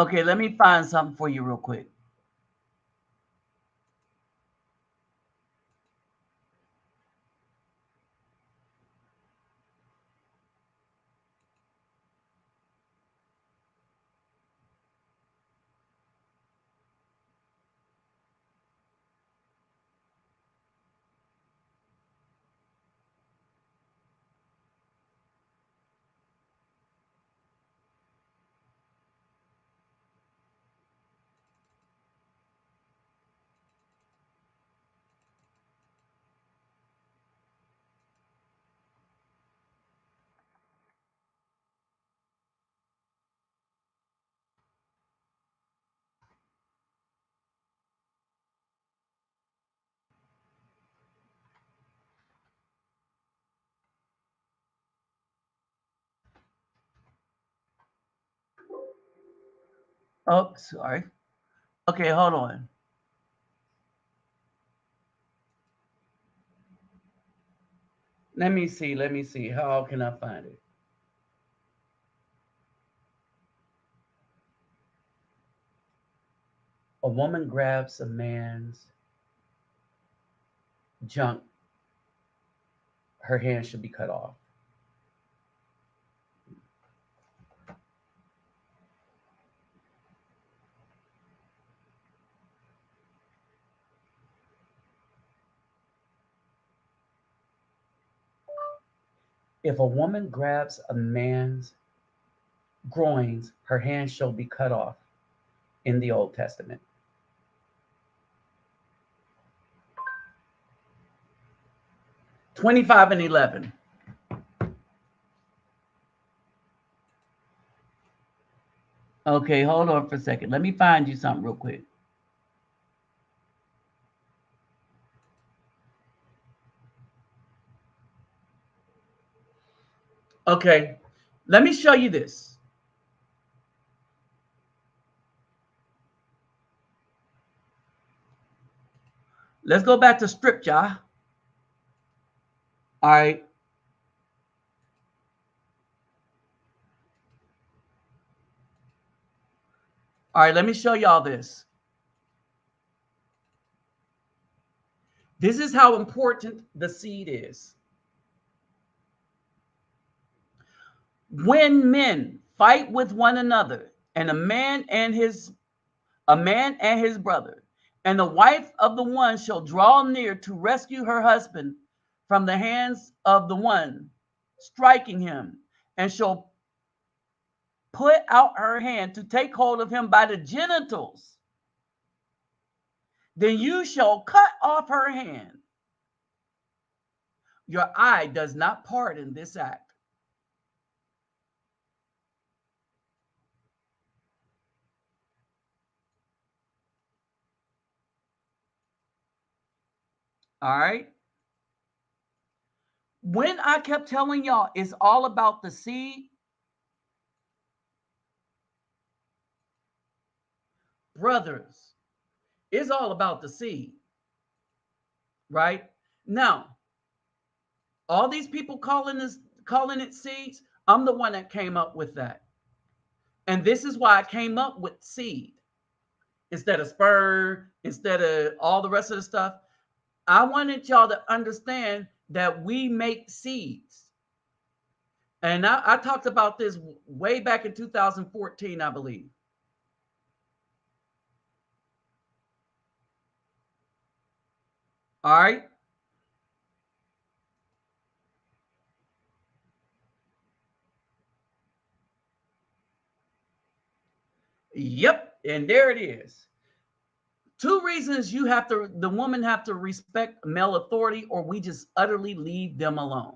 Okay, let me find something for you real quick. Oh, sorry. Okay, hold on. Let me see. Let me see. How can I find it? A woman grabs a man's junk, her hand should be cut off. If a woman grabs a man's groins, her hand shall be cut off in the Old Testament. 25 and 11. Okay, hold on for a second. Let me find you something real quick. Okay, let me show you this. Let's go back to scripture. All right. All right, let me show y'all this. This is how important the seed is. When men fight with one another, and a man and his brother, and the wife of the one shall draw near to rescue her husband from the hands of the one striking him, and shall put out her hand to take hold of him by the genitals, then you shall cut off her hand. Your eye does not pardon this act. All right. When I kept telling y'all it's all about the seed, brothers, it's all about the seed, right? Now, all these people calling it seeds, I'm the one that came up with that. And this is why I came up with seed instead of sperm, instead of all the rest of the stuff. I wanted y'all to understand that we make seeds. And I talked about this way back in 2014, I believe. All right. Yep. And there it is. Two reasons the woman have to respect male authority, or we just utterly leave them alone.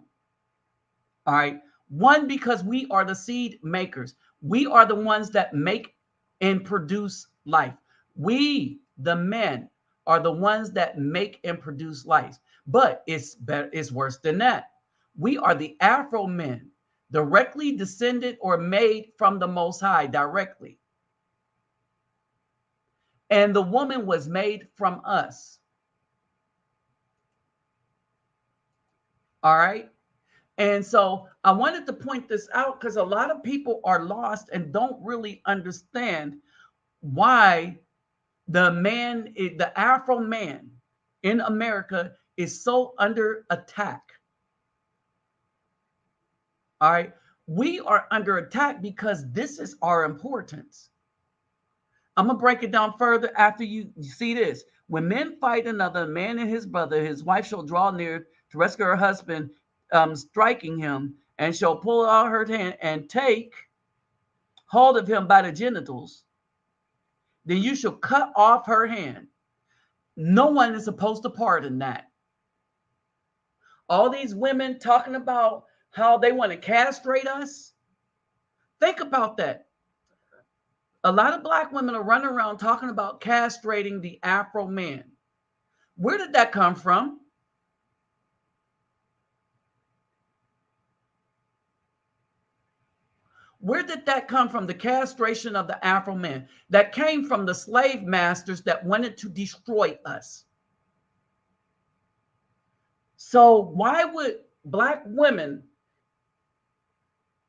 All right. One, because we are the seed makers. We are the ones that make and produce life. We, the men, are the ones that make and produce life. But it's better, it's worse than that. We are the Afro men, directly descended or made from the Most High directly. And the woman was made from us. All right. And so I wanted to point this out because a lot of people are lost and don't really understand why the Afro man in America is so under attack. All right. We are under attack because this is our importance. I'm going to break it down further after you see this. When men fight another man and his brother, his wife shall draw near to rescue her husband, striking him, and shall pull out her hand and take hold of him by the genitals. Then you shall cut off her hand. No one is supposed to pardon that. All these women talking about how they want to castrate us. Think about that. A lot of black women are running around talking about castrating the Afro man. Where did that come from? Where did that come from? The castration of the Afro man. That came from the slave masters that wanted to destroy us. So why would black women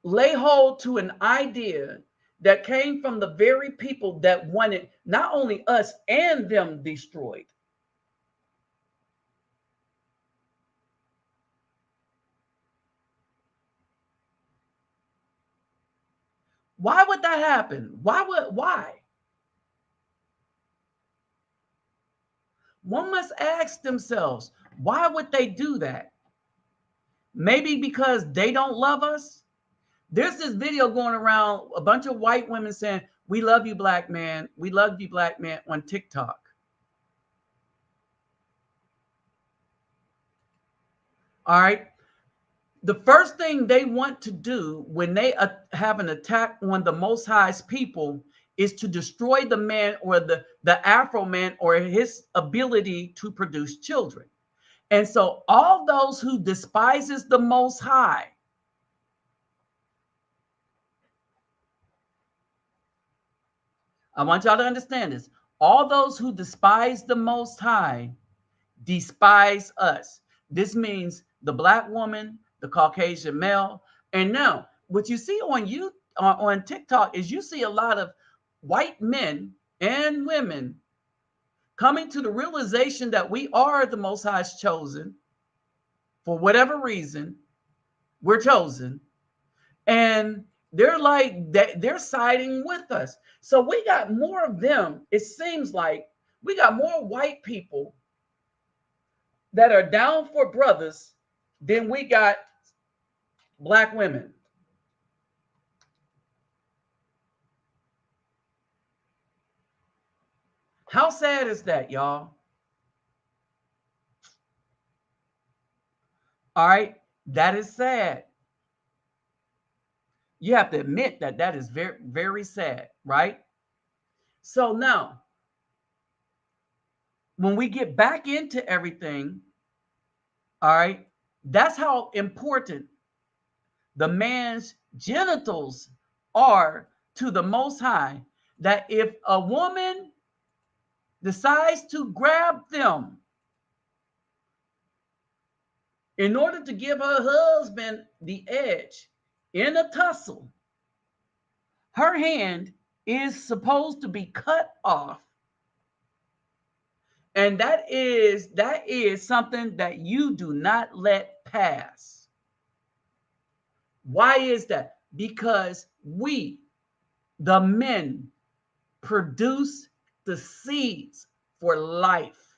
lay hold to an idea that came from the very people that wanted not only us and them destroyed? Why would that happen? Why? One must ask themselves, why would they do that? Maybe because they don't love us. There's this video going around, a bunch of white women saying, "We love you, black man. We love you, black man," on TikTok. All right. The first thing they want to do when they have an attack on the Most High's people is to destroy the man, or the Afro man, or his ability to produce children. And so all those who despises the Most High, I want y'all to understand this. All those who despise the Most High despise us. This means the black woman, the Caucasian male. And now, what you see on TikTok is you see a lot of white men and women coming to the realization that we are the Most High's chosen. For whatever reason, we're chosen. And they're like that, they're siding with us. So we got more of them. It seems like we got more white people that are down for brothers than we got black women. How sad is that, y'all? All right, that is sad. You have to admit that that is very, very sad, right? So now, when we get back into everything, all right, that's how important the man's genitals are to the Most High. That if a woman decides to grab them in order to give her husband the edge in a tussle, her hand is supposed to be cut off. And that is something that you do not let pass. Why is that? Because we, the men, produce the seeds for life.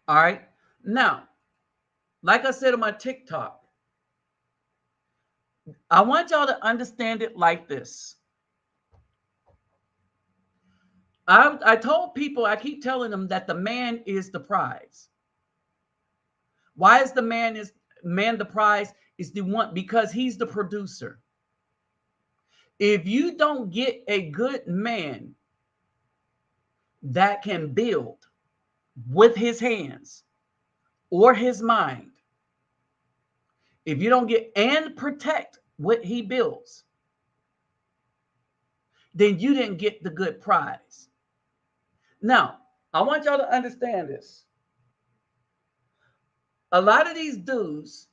All right. Now, like I said on my TikTok, I want y'all to understand it like this. I told people, I keep telling them that the man is the prize. Why is the man the prize? Is the one because he's the producer. If you don't get a good man that can build with his hands or his mind, if you don't get and protect what he builds, then you didn't get the good prize. Now, I want y'all to understand this. A lot of these dudes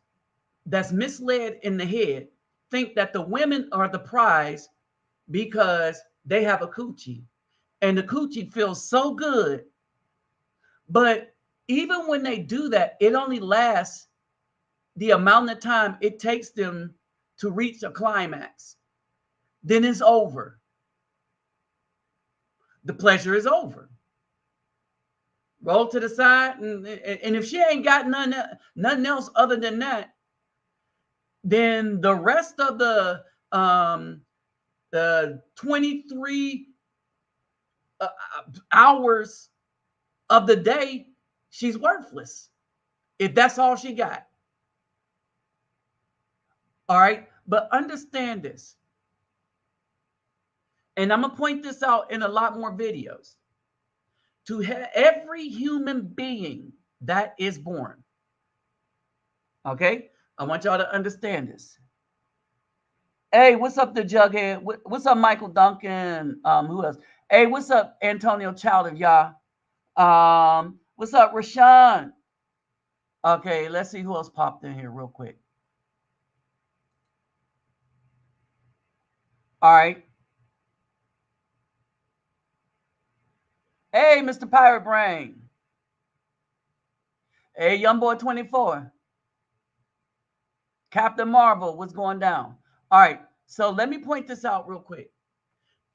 that's misled in the head think that the women are the prize because they have a coochie and the coochie feels so good. But even when they do that, it only lasts the amount of time it takes them to reach a climax. Then it's over. The pleasure is over. Roll to the side, and if she ain't got nothing else other than that, then the rest of the 23 hours of the day, she's worthless if that's all she got. All right, but understand this, and I'm gonna point this out in a lot more videos. To every human being that is born, okay, I want y'all to understand this. Hey, what's up, the Jughead? What's up, Michael Duncan? Who else? Hey, what's up, Antonio Child of Yah? What's up, Rashawn? Okay, let's see who else popped in here real quick. All right. Hey, Mr. Pirate Brain. Hey, Youngboy 24. Captain Marvel, what's going down? All right, so let me point this out real quick.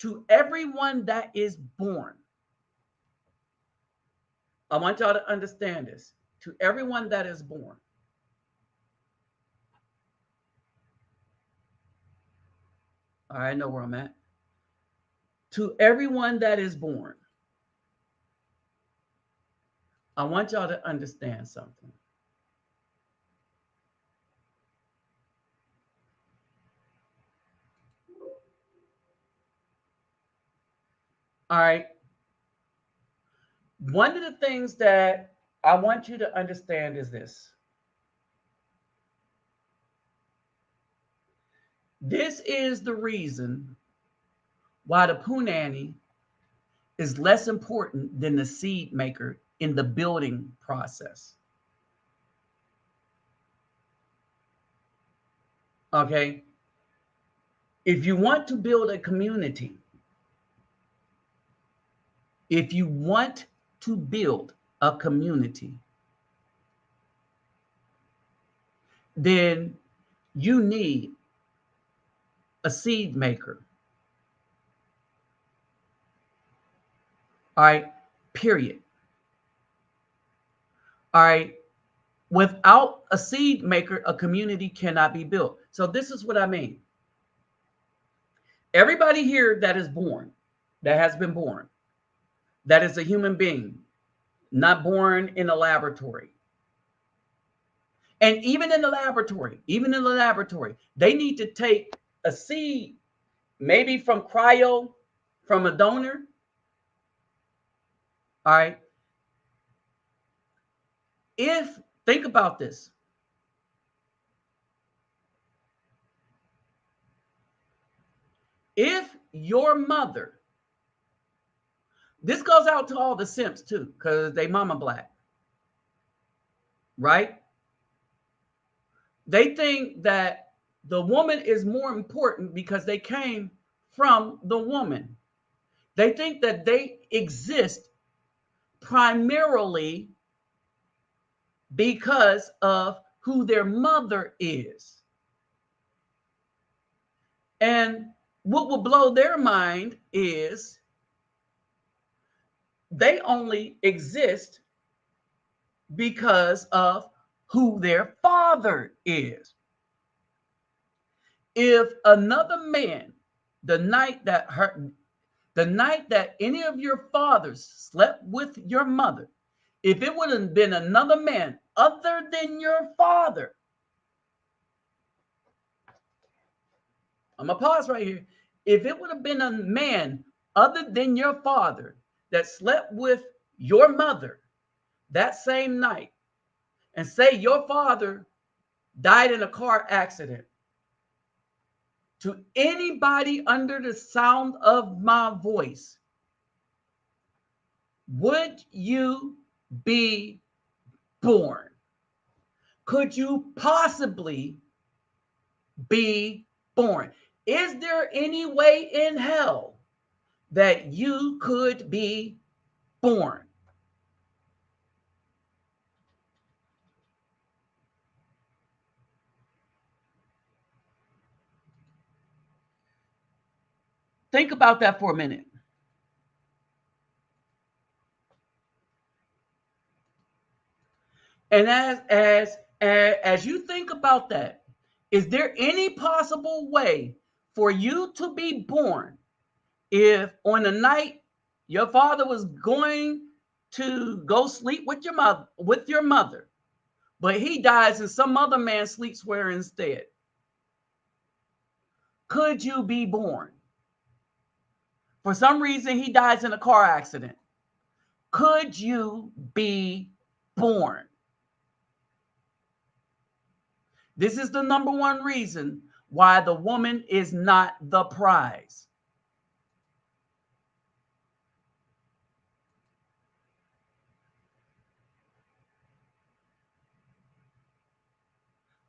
To everyone that is born, I want y'all to understand this. To everyone that is born, all right, I know where I'm at. To everyone that is born, I want y'all to understand something. All right. One of the things that I want you to understand is this. This is the reason why the punani is less important than the seed maker in the building process. Okay? If you want to build a community, if you want to build a community, then you need a seed maker. All right? Period. All right? Without a seed maker, a community cannot be built. So this is what I mean. Everybody here that is born, that has been born, that is a human being, not born in a laboratory. And even in the laboratory, they need to take a seed, maybe from cryo, from a donor. All right. Think about this. If your mother, this goes out to all the simps too, because they mama black, right? They think that the woman is more important because they came from the woman. They think that they exist primarily because of who their mother is. And what will blow their mind is they only exist because of who their father is. If another man, the night that any of your fathers slept with your mother, if it would have been another man other than your father, I'm going to pause right here. If it would have been a man other than your father that slept with your mother that same night, and say your father died in a car accident, to anybody under the sound of my voice, would you be born? Could you possibly be born? Is there any way in hell that you could be born? Think about that for a minute. And as you think about that, is there any possible way for you to be born if on the night your father was going to go sleep with your mother, but he dies and some other man sleeps with her instead? Could you be born? For some reason, he dies in a car accident. Could you be born? This is the number one reason why the woman is not the prize.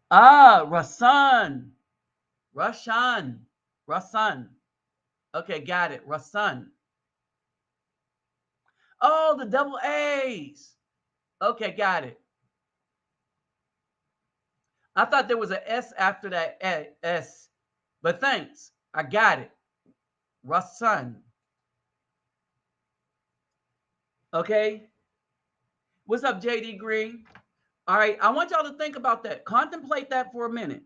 Ah, Rasan. Okay, got it. Rasan. Oh, the double A's. Okay, got it. I thought there was an S after that S, but thanks. I got it. Rasan. Okay. What's up, JD Green? All right, I want y'all to think about that. Contemplate that for a minute.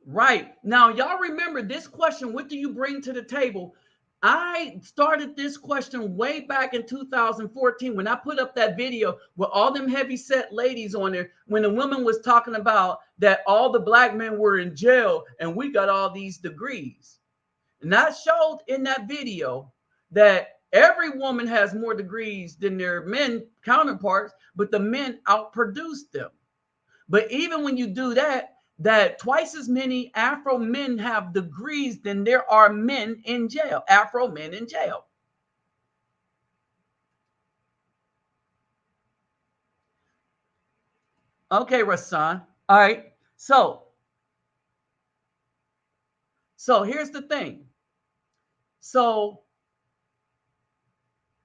Right. Now, y'all remember this question, what do you bring to the table? I started this question way back in 2014 when I put up that video with all them heavy set ladies on there when the woman was talking about that all the black men were in jail and we got all these degrees. And I showed in that video that every woman has more degrees than their men counterparts, but the men outproduce them. But even when you do that, that twice as many Afro men have degrees than there are men in jail, Afro men in jail. Okay, Rasan. All right. So here's the thing. So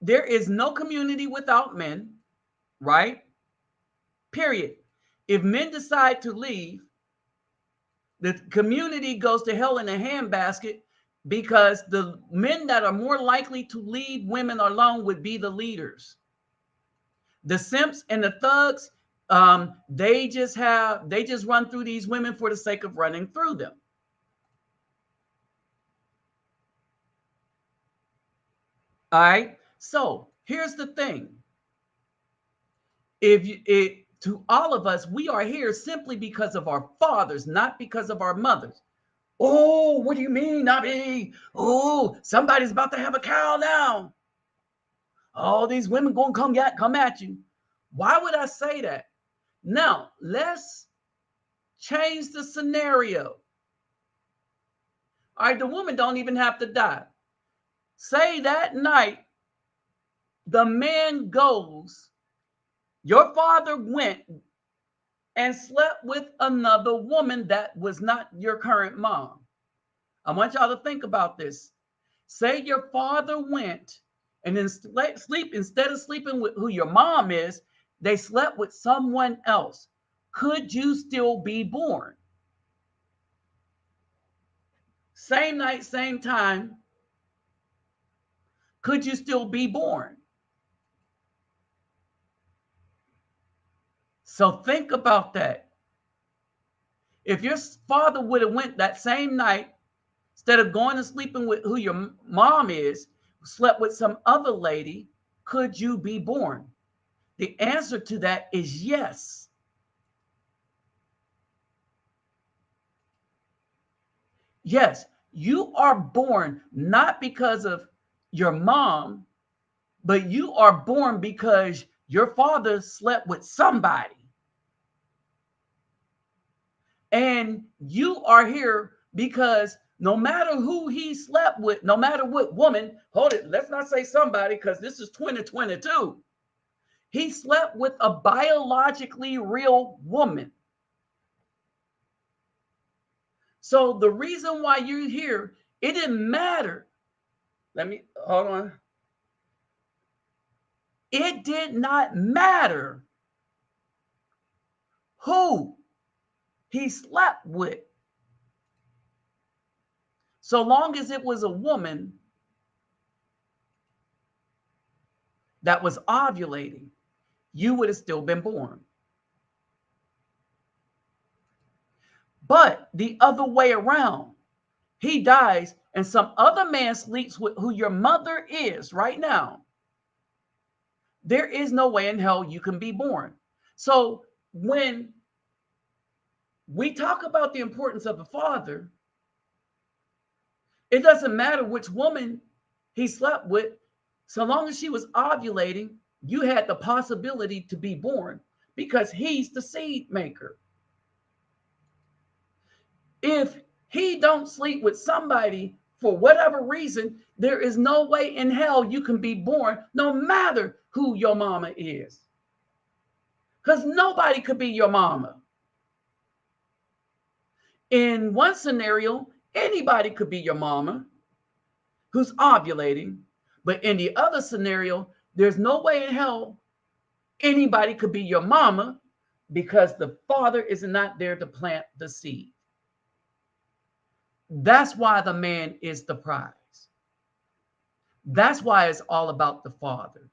there is no community without men, right? Period. If men decide to leave, the community goes to hell in a handbasket because the men that are more likely to leave women alone would be the leaders. The simps and the thugs, they just run through these women for the sake of running through them. All right. So here's the thing. To all of us, we are here simply because of our fathers, not because of our mothers. Oh, what do you mean, Nabi? Oh, somebody's about to have a cow now. All these women gonna come at you. Why would I say that? Now, let's change the scenario. All right, the woman don't even have to die. Say that night, the man goes, your father went and slept with another woman that was not your current mom. I want y'all to think about this. Say your father went and then instead of sleeping with who your mom is, they slept with someone else. Could you still be born? Same night, same time. Could you still be born? So think about that. If your father would have went that same night, instead of going and sleeping with who your mom is, slept with some other lady, could you be born? The answer to that is yes. Yes, you are born not because of your mom, but you are born because your father slept with somebody. And you are here because no matter who he slept with, no matter what woman, hold it, let's not say somebody because this is 2022. He slept with a biologically real woman. So the reason why you're here, it didn't matter. Let me hold on. It did not matter who he slept with. So long as it was a woman that was ovulating, you would have still been born. But the other way around, he dies and some other man sleeps with who your mother is right now. There is no way in hell you can be born. So when we talk about the importance of a father, it doesn't matter which woman he slept with. So long as she was ovulating, you had the possibility to be born because he's the seed maker. If he don't sleep with somebody for whatever reason, there is no way in hell you can be born, no matter who your mama is. Because nobody could be your mama. In one scenario, anybody could be your mama who's ovulating. But in the other scenario, there's no way in hell anybody could be your mama because the father is not there to plant the seed. That's why the man is the prize. That's why it's all about the father.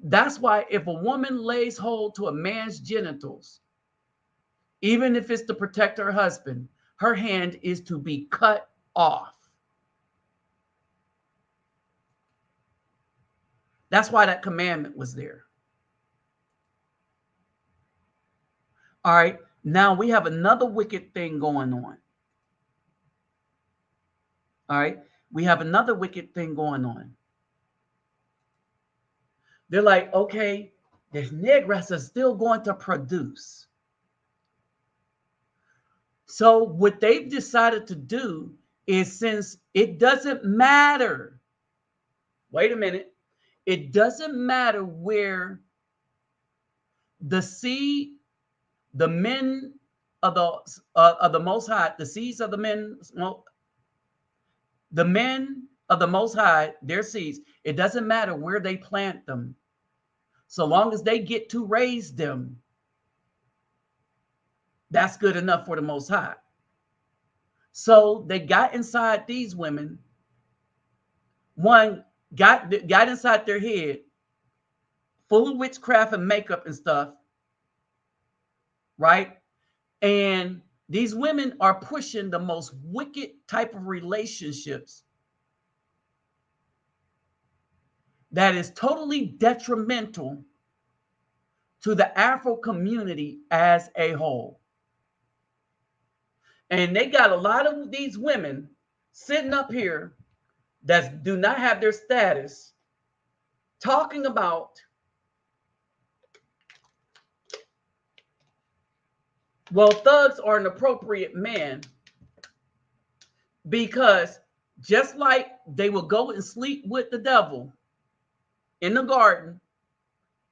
That's why if a woman lays hold to a man's genitals, even if it's to protect her husband, her hand is to be cut off. That's why that commandment was there. All right. Now we have another wicked thing going on. All right. We have another wicked thing going on. They're like, okay, the Negras are still going to produce. So what they've decided to do is, since it doesn't matter, wait a minute, it doesn't matter where the seed, the men of the Most High, the seeds of the men of the Most High, their seeds, it doesn't matter where they plant them, so long as they get to raise them, that's good enough for the Most High. So they got inside these women. One got inside their head, full of witchcraft and makeup and stuff, right? And these women are pushing the most wicked type of relationships that is totally detrimental to the Afro community as a whole. And they got a lot of these women sitting up here that do not have their status, talking about, well, thugs are an appropriate man, because just like they will go and sleep with the devil in the garden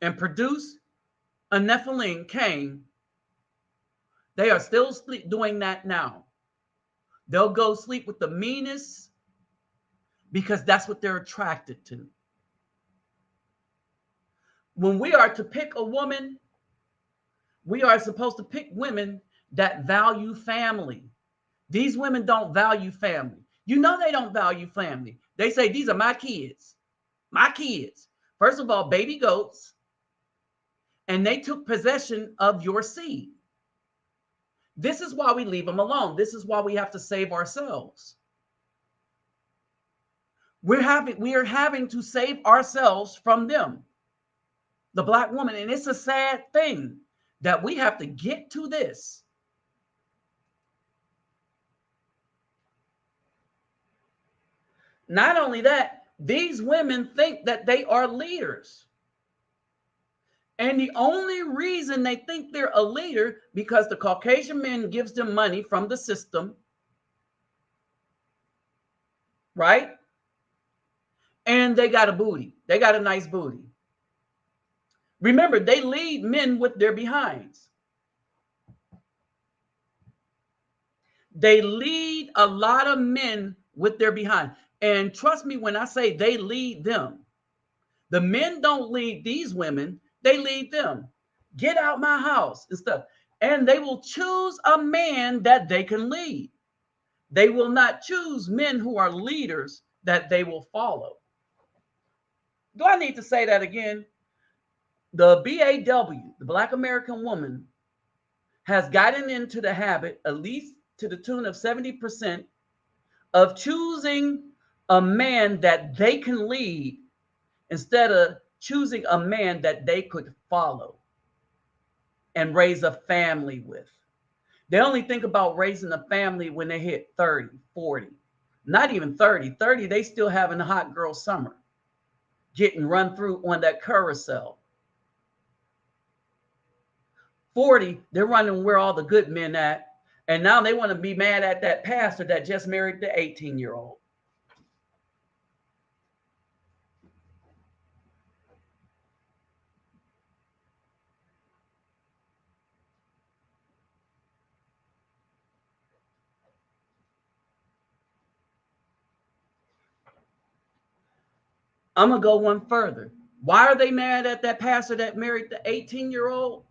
and produce a Nephilim, Cain, they are still doing that now. They'll go sleep with the meanest because that's what they're attracted to. When we are to pick a woman, we are supposed to pick women that value family. These women don't value family. You know they don't value family. They say, these are my kids. My kids. First of all, baby goats. And they took possession of your seed. This is why we leave them alone. This is why we have to save ourselves. We are having to save ourselves from them, the Black woman. And it's a sad thing that we have to get to this. Not only that, these women think that they are leaders. And the only reason they think they're a leader, because the Caucasian man gives them money from the system, right? And they got a booty. They got a nice booty. Remember, they lead men with their behinds. They lead a lot of men with their behind. And trust me when I say they lead them. The men don't lead these women. They lead them. Get out my house and stuff. And they will choose a man that they can lead. They will not choose men who are leaders that they will follow. Do I need to say that again? The BAW, the Black American woman, has gotten into the habit, at least to the tune of 70%, of choosing a man that they can lead instead of choosing a man that they could follow and raise a family with. They only think about raising a family when they hit 30, 40, not even 30. 30, they still having a hot girl summer, getting run through on that carousel. 40, they're running where all the good men at. And now they want to be mad at that pastor that just married the 18-year-old. I'm going to go one further. Why are they mad at that pastor that married the 18-year-old?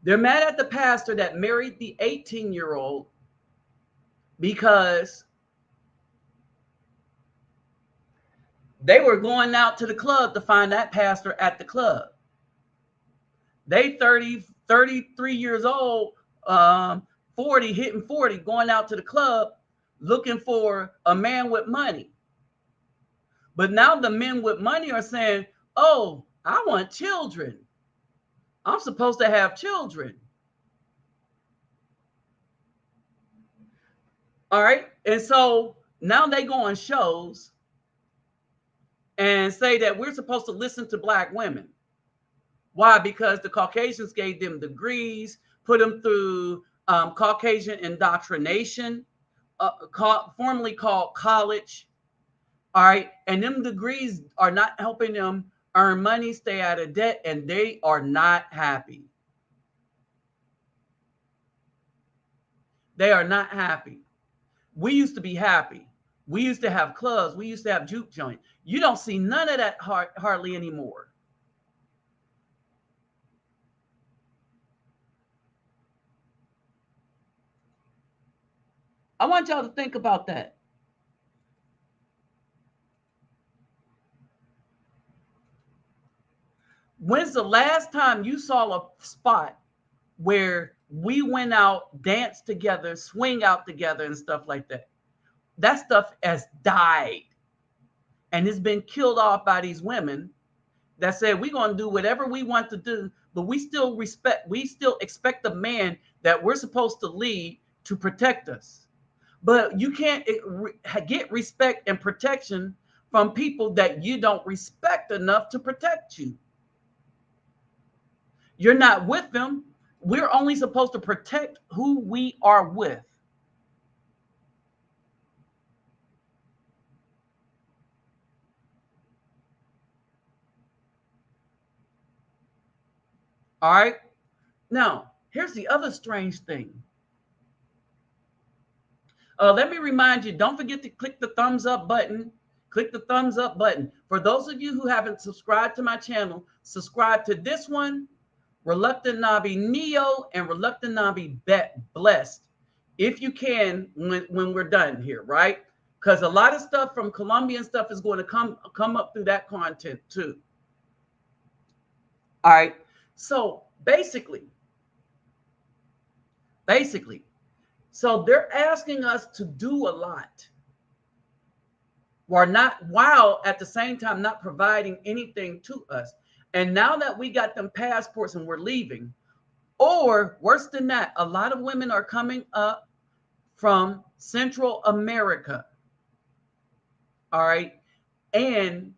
They're mad at the pastor that married the 18-year-old because They were going out to the club to find that pastor at the club. They 30, 33 years old, 40, hitting 40, going out to the club looking for a man with money. But now the men with money are saying, oh, I want children. I'm supposed to have children. All right. And so now they go on shows and say that we're supposed to listen to Black women. Why? Because the Caucasians gave them degrees, put them through Caucasian indoctrination, formerly called college. All right. And them degrees are not helping them earn money, stay out of debt, and they are not happy. They are not happy. We used to be happy. We used to have clubs. We used to have juke joints. You don't see none of that hardly anymore. I want y'all to think about that. When's the last time you saw a spot where we went out, danced together, swing out together, and stuff like that? That stuff has died and it's been killed off by these women that said we're going to do whatever we want to do, but we still expect the man that we're supposed to lead to protect us. But you can't get respect and protection from people that you don't respect enough to protect you. You're not with them. We're only supposed to protect who we are with. All right. Now, here's the other strange thing. Let me remind you, don't forget to click the thumbs up button. Click the thumbs up button. For those of you who haven't subscribed to my channel, subscribe to this one, Reluctant Nabi Neo and Reluctant Nabi Blessed, if you can, when we're done here, right? Because a lot of stuff from Colombian stuff is going to come up through that content too. All right. So basically, so they're asking us to do a lot, while at the same time not providing anything to us. And now that we got them passports and we're leaving, or worse than that, a lot of women are coming up from Central America. All right. And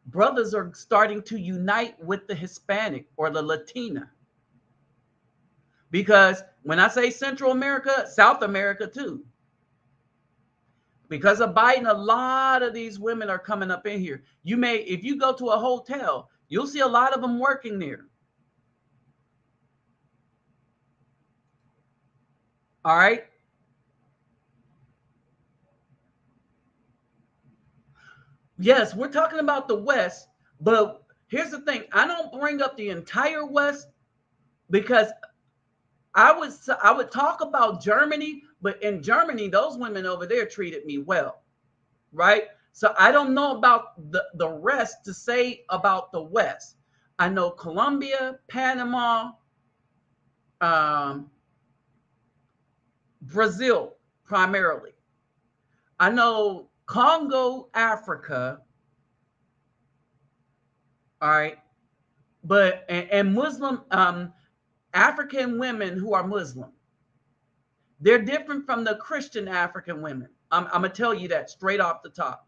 brothers are starting to unite with the Hispanic or the Latina. Because when I say Central America, South America too. Because of Biden, a lot of these women are coming up in here. If you go to a hotel, you'll see a lot of them working there. All right. Yes, we're talking about the West, but here's the thing. I don't bring up the entire West because I would talk about Germany, but in Germany, those women over there treated me well, right? So I don't know about the rest to say about the West. I know Colombia, Panama, Brazil primarily. I know Congo, Africa. All right. But and Muslim African women who are Muslim. They're different from the Christian African women. I'm gonna tell you that straight off the top.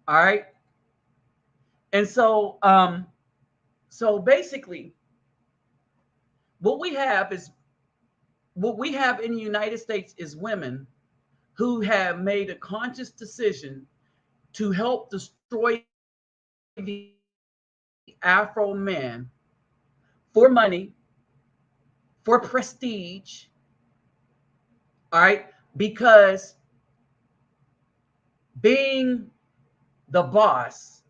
All right. And so so basically what we have in the United States is women who have made a conscious decision to help destroy the Afro man for money, for prestige, all right, because being the boss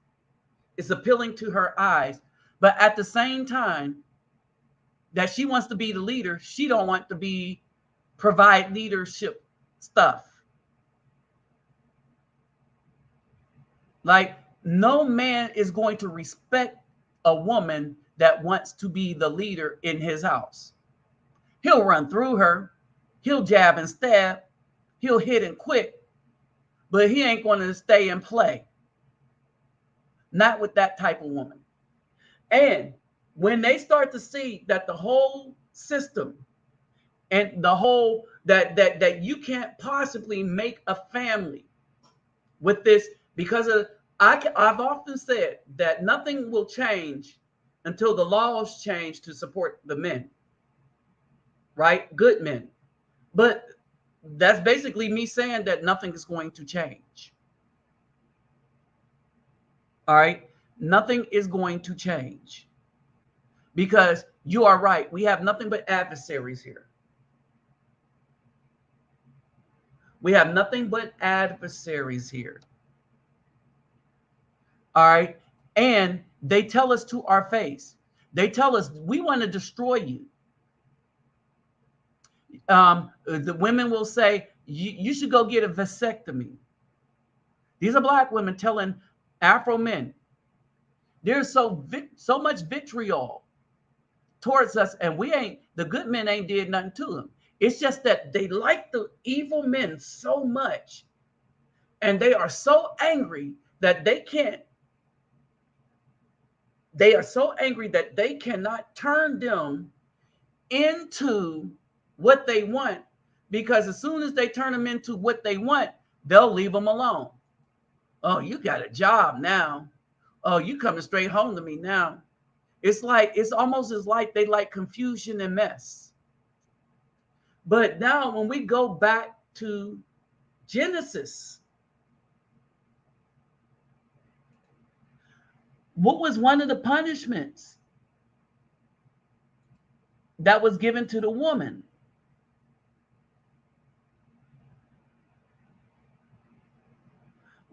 is appealing to her eyes, but at the same time that she wants to be the leader, she don't want to provide leadership stuff. Like, no man is going to respect a woman that wants to be the leader in his house. He'll run through her, he'll jab and stab, he'll hit and quit, but he ain't going to stay and play. Not with that type of woman. And when they start to see that the whole system and the whole that you can't possibly make a family with this, because of I've often said that nothing will change until the laws change to support the men, right? Good men. But that's basically me saying that nothing is going to change. All right? Nothing is going to change because you are right. We have nothing but adversaries here. We have nothing but adversaries here. All right? And they tell us to our face. They tell us, we want to destroy you. The women will say, you should go get a vasectomy. These are Black women telling Afro men, there's so much vitriol towards us, and the good men ain't did nothing to them. It's just that they like the evil men so much, and they are so angry that they can't. They are so angry that they cannot turn them into what they want, because as soon as they turn them into what they want, they'll leave them alone. Oh, you got a job now. Oh, you coming straight home to me now. It's almost as like they like confusion and mess. But now when we go back to Genesis, what was one of the punishments that was given to the woman?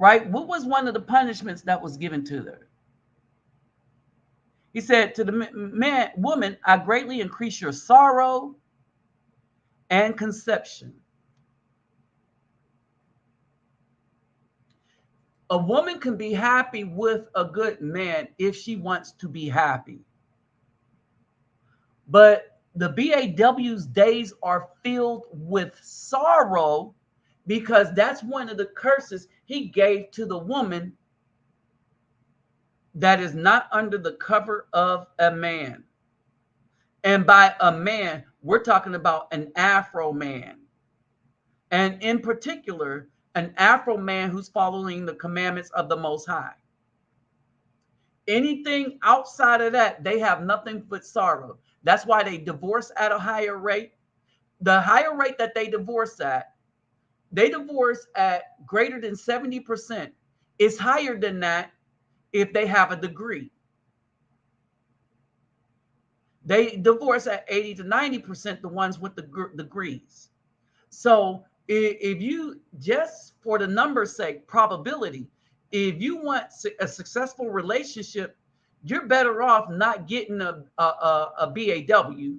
Right? What was one of the punishments that was given to her? He said to the woman, I greatly increase your sorrow and conception. A woman can be happy with a good man if she wants to be happy. But the BAW's days are filled with sorrow, because that's one of the curses he gave to the woman that is not under the cover of a man. And by a man, we're talking about an Afro man. And in particular, an Afro man who's following the commandments of the Most High. Anything outside of that, they have nothing but sorrow. That's why they divorce at a higher rate. The higher rate that they divorce at greater than 70%. It's higher than that if they have a degree. They divorce at 80 to 90%, the ones with the degrees. So if you, just for the numbers' sake, probability, if you want a successful relationship, you're better off not getting a BAW.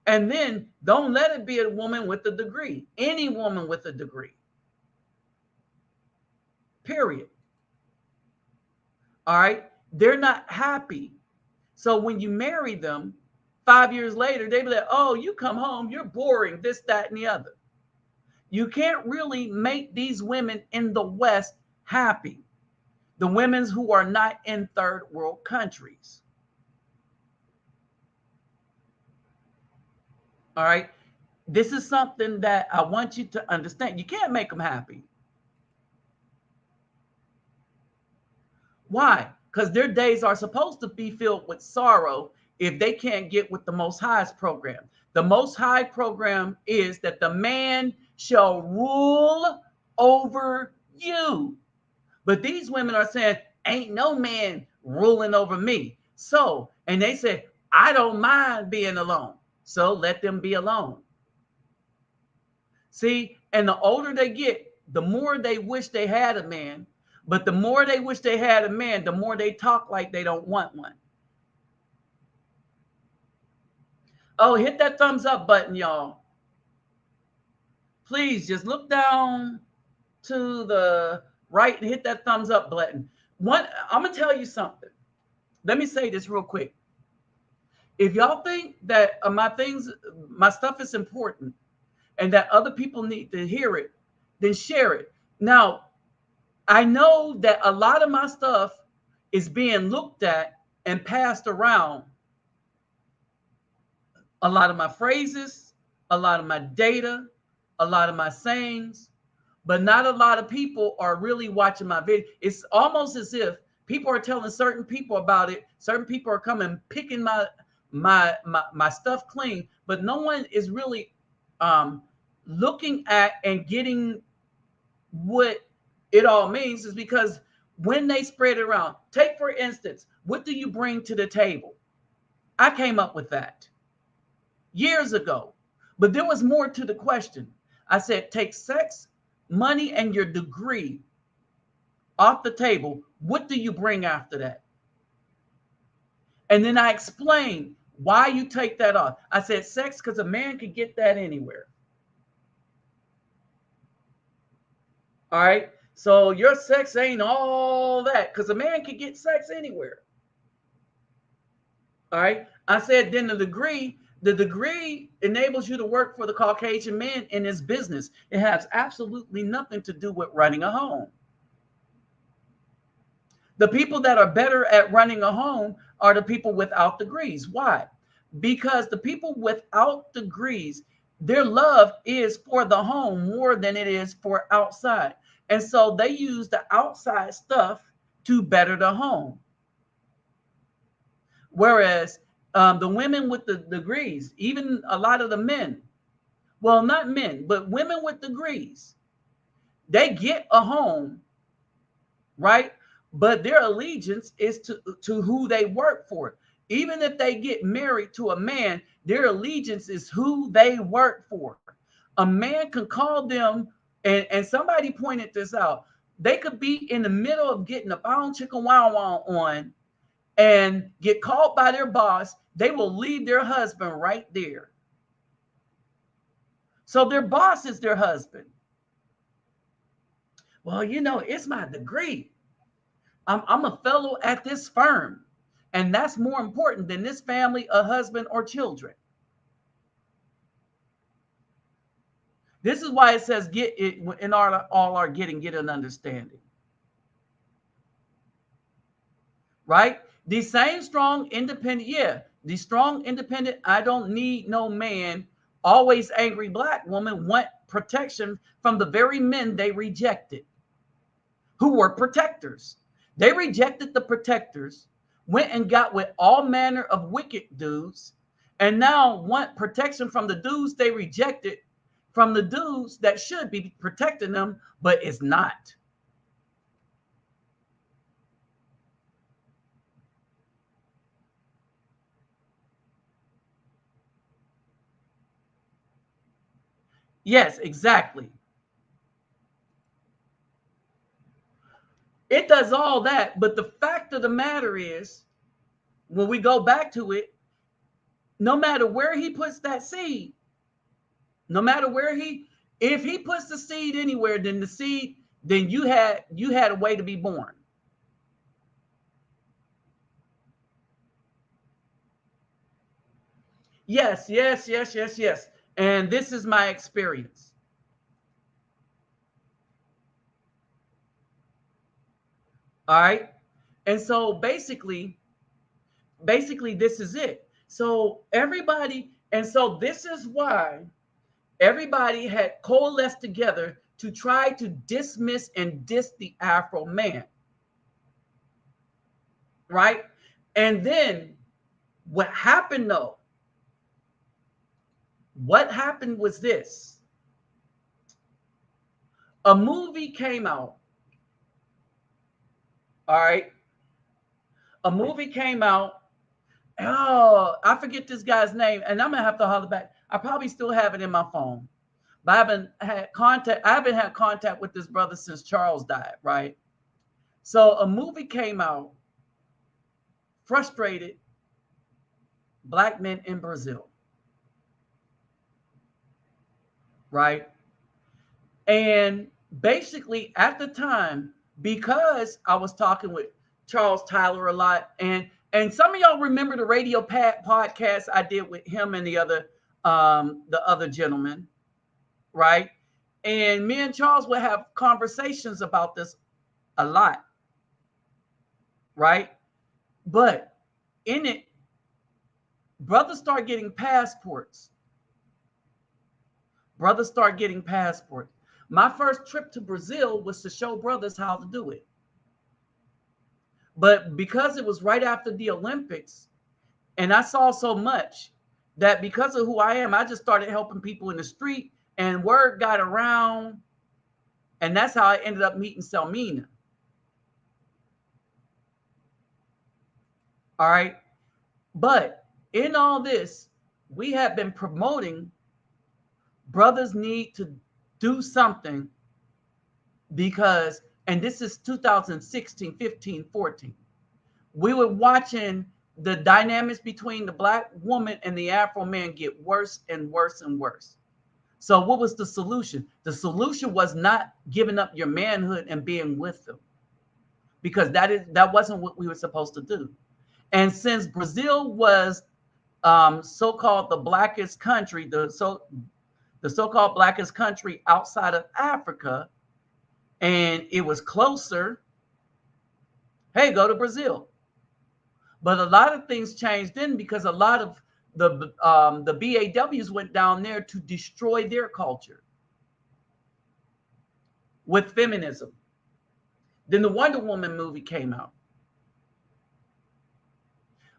And then don't let it be a woman with a degree. Any woman with a degree. Period. All right? They're not happy. So when you marry them, 5 years later, they be like, oh, you come home, you're boring, this, that, and the other. You can't really make these women in the West happy. The women who are not in third world countries. All right? This is something that I want you to understand. You can't make them happy. Why? Because their days are supposed to be filled with sorrow if they can't get with the Most High's program. The Most High program is that the man shall rule over you. But these women are saying, ain't no man ruling over me. So, and they say, I don't mind being alone. So let them be alone. See, and the older they get, the more they wish they had a man. But the more they wish they had a man, the more they talk like they don't want one. Oh, hit that thumbs up button, y'all. Please just look down to the right and hit that thumbs up button. I'm gonna tell you something. Let me say this real quick. If y'all think that my stuff is important and that other people need to hear it, then share it. Now, I know that a lot of my stuff is being looked at and passed around. A lot of my phrases, a lot of my data, a lot of my sayings, but not a lot of people are really watching my video. It's almost as if people are telling certain people about it. Certain people are coming picking my stuff clean, but no one is really looking at and getting what it all means. Is because when they spread it around, take for instance, what do you bring to the table? I came up with that years ago, but there was more to the question. I said, take sex, money, and your degree off the table. What do you bring after that? And then I explained why you take that off. I said sex because a man could get that anywhere. All right. So your sex ain't all that because a man can get sex anywhere. All right. I said then the degree enables you to work for the Caucasian man in his business. It has absolutely nothing to do with running a home. The people that are better at running a home are the people without degrees. Why? Because the people without degrees, their love is for the home more than it is for outside. And so they use the outside stuff to better the home. Whereas the women with the degrees, even a lot of the men, well, not men, but women with degrees, they get a home, right? But their allegiance is to who they work for. Even if they get married to a man, their allegiance is who they work for. A man can call them, and somebody pointed this out. They could be in the middle of getting a pound chicken wow wow on and get called by their boss. They will leave their husband right there. So their boss is their husband. Well, it's my degree. I'm a fellow at this firm, and that's more important than this family, a husband, or children. This is why it says get it in all our getting, get an understanding. Right? The same strong, independent, the strong, independent, I don't need no man, always angry black woman want protection from the very men they rejected, who were protectors. They rejected the protectors, went and got with all manner of wicked dudes, and now want protection from the dudes they rejected, from the dudes that should be protecting them, but is not. Yes, exactly. It does all that, but the fact of the matter is, when we go back to it, no matter where he puts that seed, no matter where if he puts the seed anywhere, then the seed, then you had a way to be born. Yes, yes, yes, yes, yes. And this is my experience. All right. And so basically this is it. So everybody, and so this is why everybody had coalesced together to try to dismiss and diss the Afro man. Right. And then what happened though? What happened was this. A movie came out. All right. A movie came out. Oh, I forget this guy's name, and I'm gonna have to holler back. I probably still have it in my phone, but I haven't had contact with this brother since Charles died, right? So a movie came out, frustrated black men in Brazil, right? And basically, at the time, because I was talking with Charles Tyler a lot, and some of y'all remember the radio podcast I did with him and the other gentleman, right? And me and Charles would have conversations about this a lot, right? But in it, brothers start getting passports. Brothers start getting passports. My first trip to Brazil was to show brothers how to do it. But because it was right after the Olympics, and I saw so much that because of who I am, I just started helping people in the street, and word got around, and that's how I ended up meeting Selmina. All right. But in all this, we have been promoting brothers need to do something because, and this is 2016, 15, 14. We were watching the dynamics between the Black woman and the Afro man get worse and worse and worse. So what was the solution? The solution was not giving up your manhood and being with them, because that wasn't what we were supposed to do. And since Brazil was so-called the blackest country, the so-called blackest country outside of Africa, and it was closer, hey, go to Brazil. But a lot of things changed then because a lot of the BAWs went down there to destroy their culture with feminism. Then the Wonder Woman movie came out.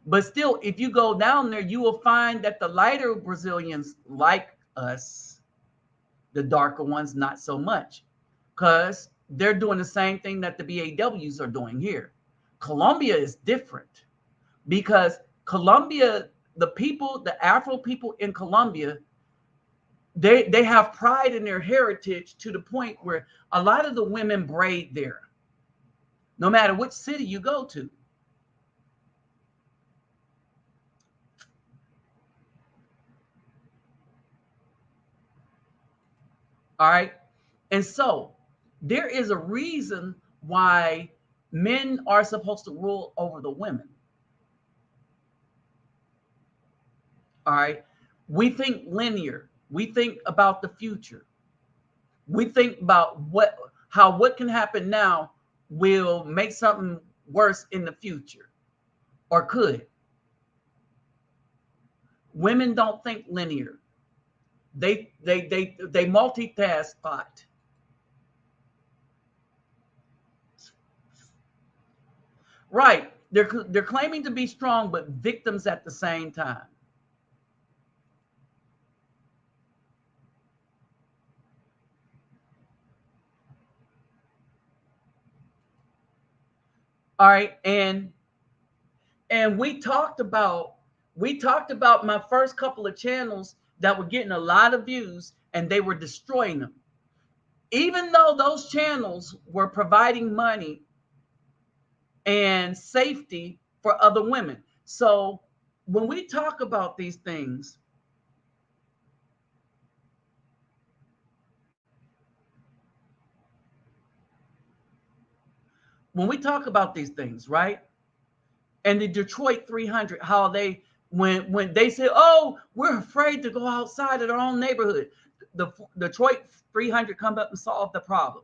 But still, if you go down there, you will find that the lighter Brazilians like us, the darker ones, not so much, because they're doing the same thing that the BAWs are doing here. Colombia is different because Colombia, the people, the Afro people in Colombia, they have pride in their heritage to the point where a lot of the women braid there, no matter which city you go to. All right. And so there is a reason why men are supposed to rule over the women. All right. We think linear. We think about the future. We think about what can happen now will make something worse in the future, or could. Women don't think linear. They multitask thought. Right. They're claiming to be strong, but victims at the same time. All right. And we talked about my first couple of channels that were getting a lot of views, and they were destroying them. Even though those channels were providing money and safety for other women. So when we talk about these things, right? And the Detroit 300, how they when they said, "Oh, we're afraid to go outside of our own neighborhood," the Detroit 300 come up and solve the problem.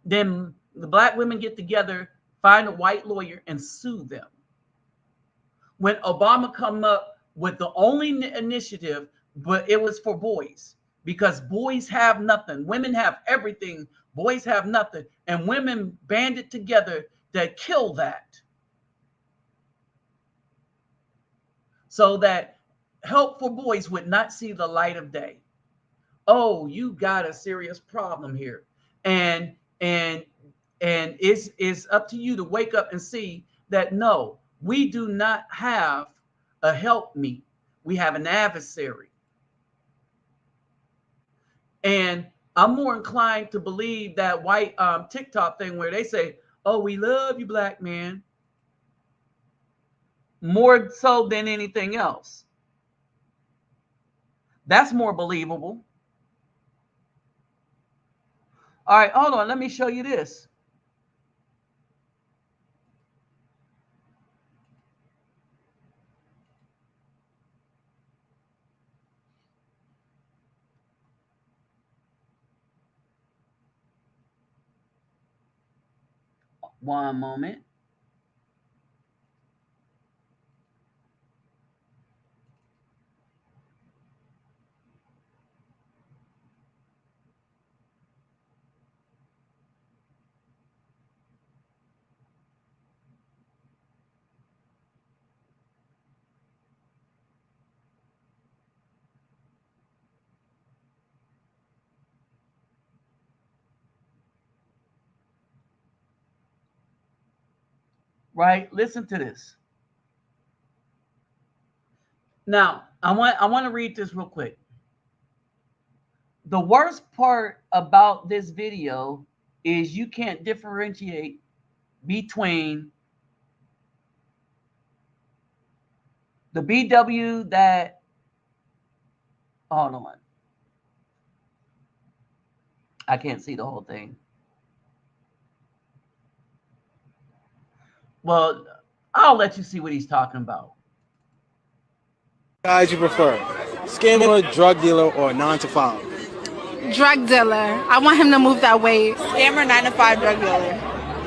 Then the Black women get together, find a white lawyer, and sue them. When Obama come up with the only initiative, but it was for boys, because boys have nothing, women have everything, boys have nothing, and women banded together to kill that, so that help for boys would not see the light of day. Oh, you got a serious problem here, and and and it's up to you to wake up and see that no, we do not have a helpmeet, we have an adversary. And I'm more inclined to believe that white TikTok thing where they say, "Oh, we love you, Black man," more so than anything else. That's more believable. All right, hold on. Let me show you this. One moment. Right? Listen to this. Now, I want to read this real quick. The worst part about this video is you can't differentiate between the BW that, hold on, I can't see the whole thing. Well, I'll let you see what he's talking about. Guys, you prefer scammer, drug dealer, or 9 to 5? Drug dealer. I want him to move that weight. Scammer, 9 to 5, drug dealer.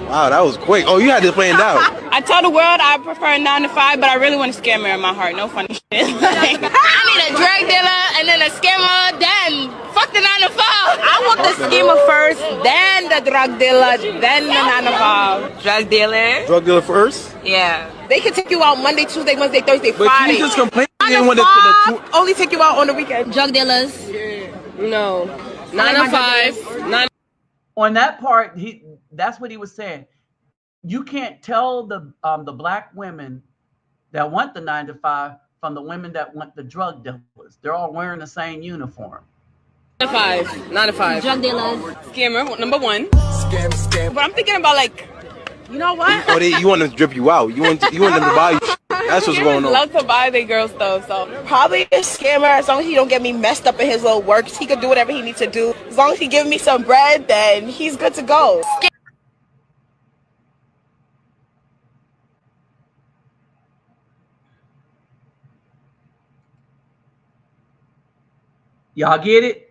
Wow, that was quick. Oh, you had this planned out. I tell the world I prefer 9 to 5, but I really want a scammer in my heart. No funny shit. I need a drug dealer and then a scammer, then fuck the 9 to 5. I want the scammer first, then the drug dealer, then the 9 to 5. Drug dealer? Drug dealer first? Yeah. They can take you out Monday, Tuesday, Wednesday, Thursday, But Friday. you just complained. 9 to 5, only take you out on the weekend. Drug dealers. No. 9 to 5. 9. On that part, that's what he was saying. You can't tell the black women that want the 9 to 5 from the women that want the drug dealers. They're all wearing the same uniform. 9 to 5. 9 to 5. Drug dealers. Scammer, number 1. Scam. But I'm thinking about, like, you know what? Oh, you want them to drip you out. You want them to buy you. That's what's going on. Love to buy their girl stuff, so probably a scammer. As long as he don't get me messed up in his little works, he could do whatever he needs to do. As long as he give me some bread, then he's good to go. Y'all get it?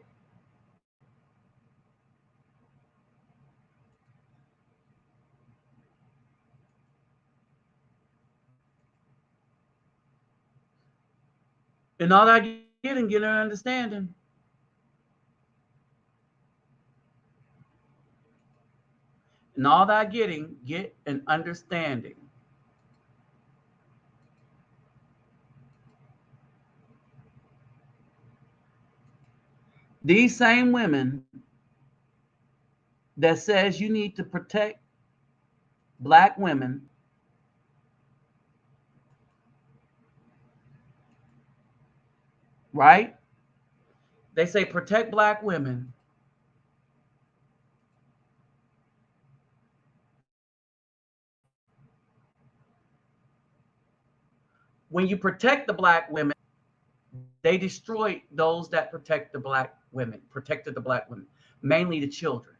And all I get and get an understanding. And all that getting, get an understanding. These same women that says you need to protect black women right? They say protect black women. When you protect the black women, they destroyed those that protect the black women, protected the black women, mainly the children.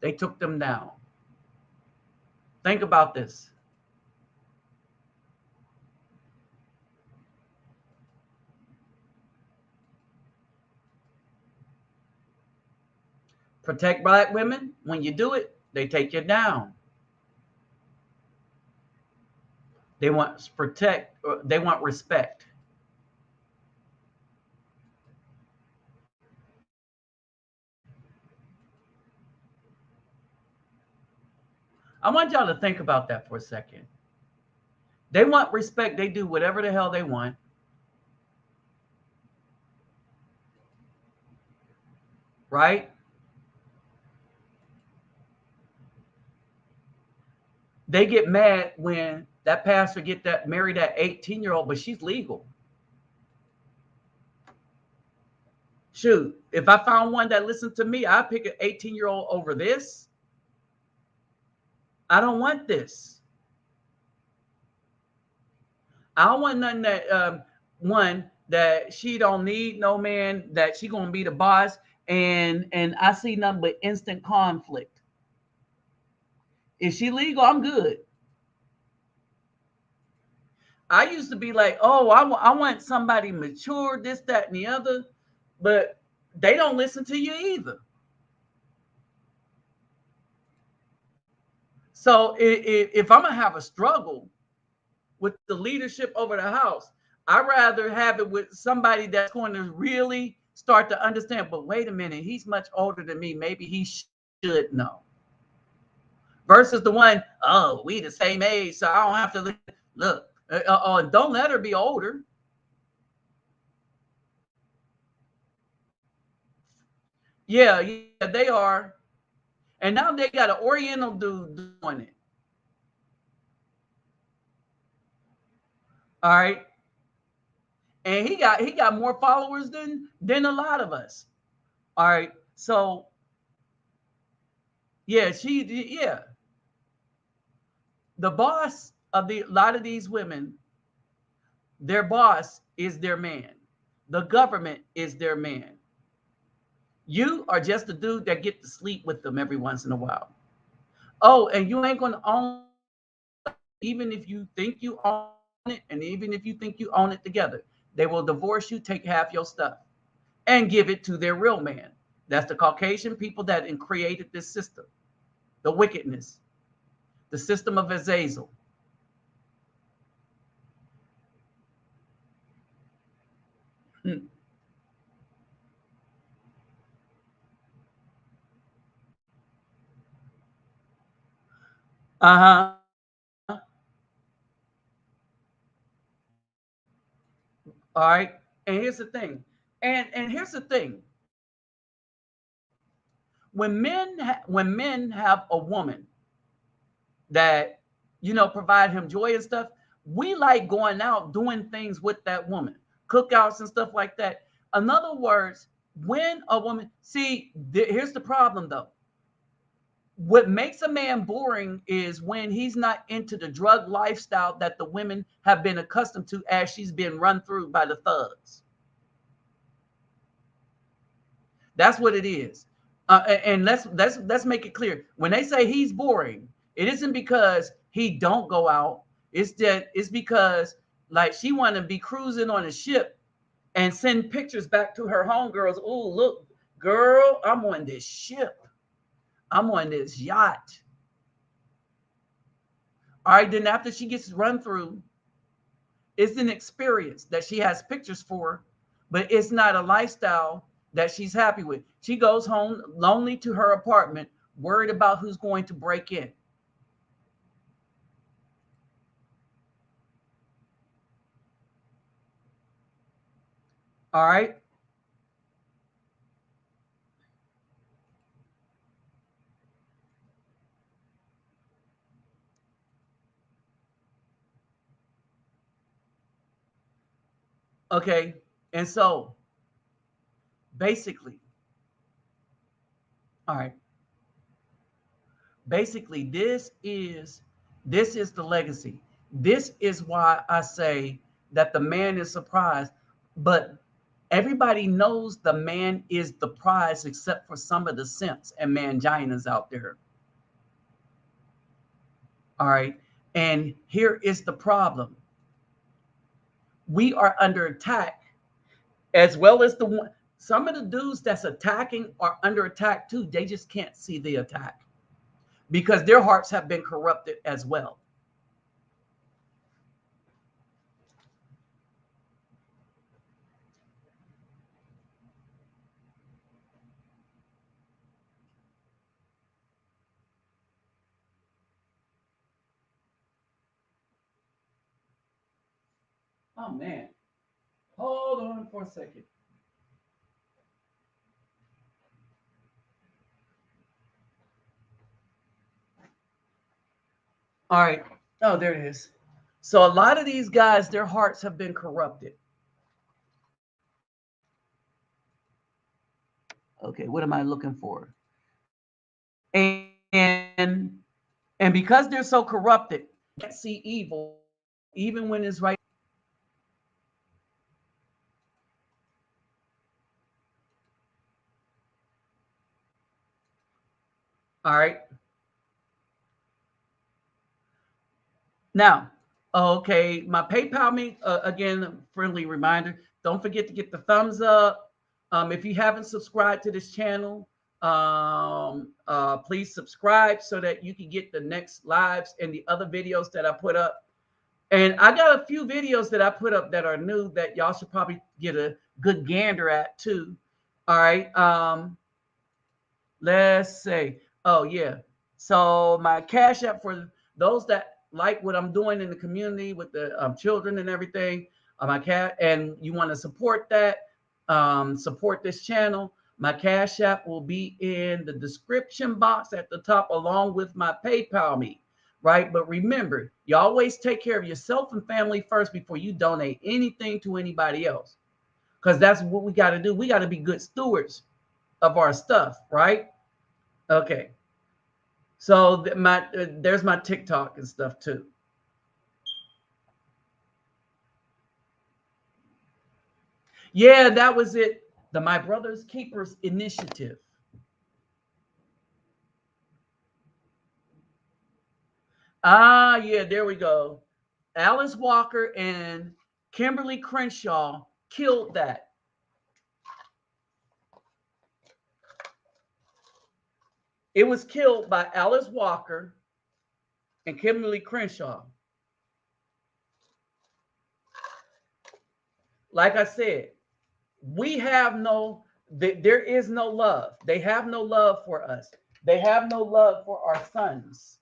They took them down. Think about this. Protect black women. When you do it, they take you down. They want protect. They want respect. I want y'all to think about that for a second. They want respect. They do whatever the hell they want. Right? They get mad when that pastor marry that 18-year-old, but she's legal. Shoot, if I found one that listened to me, I'd pick an 18-year-old over this. I don't want this. I don't want nothing that one that she don't need no man, that she gonna be the boss, and I see nothing but instant conflict. If she legal, I'm good. I used to be like, oh, I want somebody mature, this, that, and the other, but they don't listen to you either. So if I'm gonna have a struggle with the leadership over the house, I'd rather have it with somebody that's going to really start to understand. But wait a minute, he's much older than me. Maybe he should know. Versus the one, oh, we the same age, so I don't have to look. Don't let her be older. Yeah, they are. And now they got an Oriental dude doing it. All right. And he got more followers than a lot of us. All right. So yeah. The boss of the lot of these women, their boss is their man. The government is their man. You are just a dude that get to sleep with them every once in a while. Oh, and you ain't gonna own, even if you think you own it, and even if you think you own it together, they will divorce you, take half your stuff, and give it to their real man. That's the Caucasian people that created this system, the wickedness, the system of Azazel. Hmm. Uh-huh. All right. And here's the thing. And here's the thing. When men have a woman that provide him joy and stuff, we like going out doing things with that woman, cookouts and stuff like that. In other words, when a woman here's the problem though. What makes a man boring is when he's not into the drug lifestyle that the women have been accustomed to as she's been run through by the thugs. That's what it is. And let's make it clear. When they say he's boring, it isn't because he don't go out. It's because like she want to be cruising on a ship and send pictures back to her homegirls. Oh, look, girl, I'm on this ship. I'm on this yacht. All right, then after she gets run through, it's an experience that she has pictures for, but it's not a lifestyle that she's happy with. She goes home lonely to her apartment, worried about who's going to break in. All right. Okay. And so basically, all right. Basically, this is the legacy. This is why I say that the man is surprised, but everybody knows the man is the prize except for some of the simps and manginas out there. All right. And here is the problem. We are under attack as well as the one. Some of the dudes that's attacking are under attack too. They just can't see the attack because their hearts have been corrupted as well. Oh man. Hold on for a second. All right. Oh, there it is. So a lot of these guys, their hearts have been corrupted. Okay, what am I looking for? And and because they're so corrupted, they can't see evil even when it's right. All right. Now, okay, my PayPal me again. Friendly reminder: don't forget to get the thumbs up. If you haven't subscribed to this channel, Please subscribe so that you can get the next lives and the other videos that I put up. And I got a few videos that I put up that are new that y'all should probably get a good gander at too. All right. Let's say, oh yeah. So my Cash App for those that like what I'm doing in the community with the children and everything, my cat, and you want to support that, support this channel. My Cash App will be in the description box at the top, along with my PayPal me. Right, but remember, you always take care of yourself and family first before you donate anything to anybody else, because that's what we got to do. We got to be good stewards of our stuff, right? Okay. So there's my TikTok and stuff too. Yeah, that was it. The My Brother's Keepers initiative. Ah, yeah, there we go. Alice Walker and Kimberly Crenshaw killed that. It was killed by Alice Walker and Kimberly Crenshaw. Like I said, we have no, there is no love. They have no love for us. They have no love for our sons.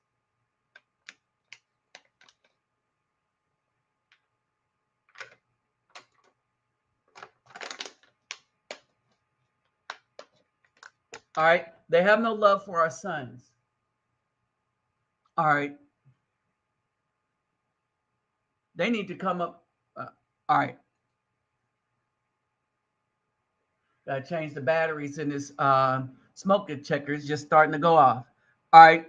All right. They have no love for our sons. All right. They need to come up. All right. Gotta change the batteries in this smoke detector. It's just starting to go off. All right.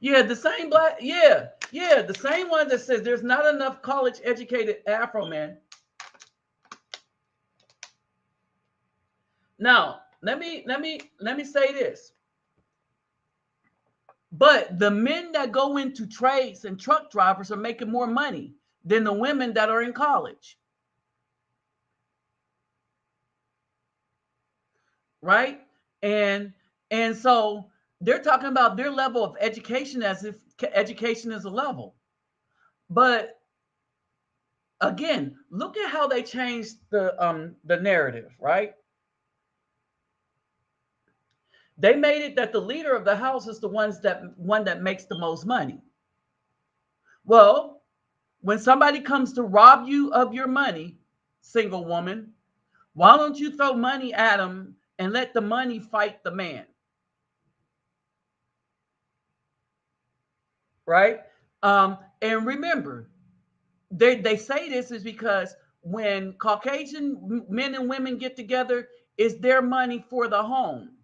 Yeah, the same black. Yeah, yeah, the same one that says there's not enough college educated Afro men. Now, let me say this. But the men that go into trades and truck drivers are making more money than the women that are in college. Right? And so they're talking about their level of education as if education is a level. But again, look at how they changed the narrative, right? They made it that the leader of the house is the one that makes the most money. Well, when somebody comes to rob you of your money, single woman, why don't you throw money at them and let the money fight the man? Right? And remember, they say this is because when Caucasian men and women get together, it's their money for the home.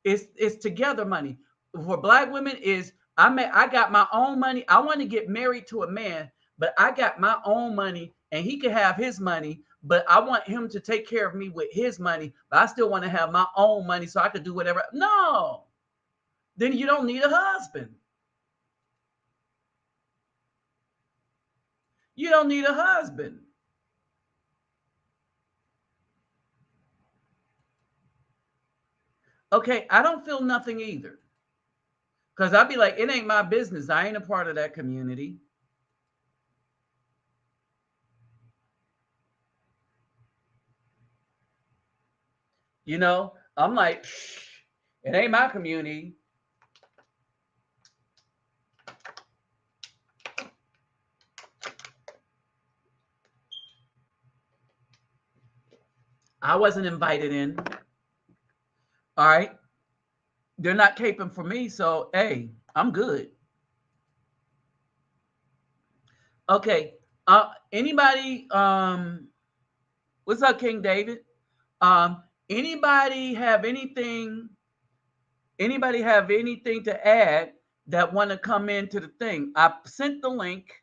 It's together money. For black women is I got my own money. I want to get married to a man, but I got my own money and he can have his money, but I want him to take care of me with his money, but I still want to have my own money so I could do whatever. No. Then you don't need a husband. You don't need a husband. Okay, I don't feel nothing either. Because I'd be like, it ain't my business. I ain't a part of that community. You know, I'm like, it ain't my community. I wasn't invited in. All right. They're not caping for me. So, hey, I'm good. Okay. Anybody, what's up, King David? Anybody have anything to add that want to come into the thing? I sent the link.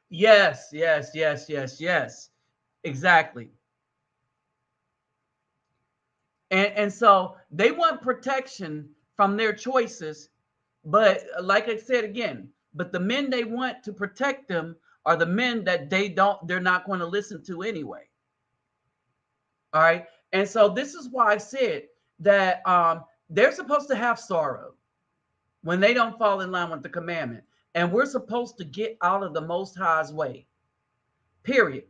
Yes, yes, yes, yes, yes. Exactly. And so they want protection from their choices. But like I said again, but the men they want to protect them are the men that they're not going to listen to anyway. All right. And so this is why I said that they're supposed to have sorrow when they don't fall in line with the commandment. And we're supposed to get out of the Most High's way. Period.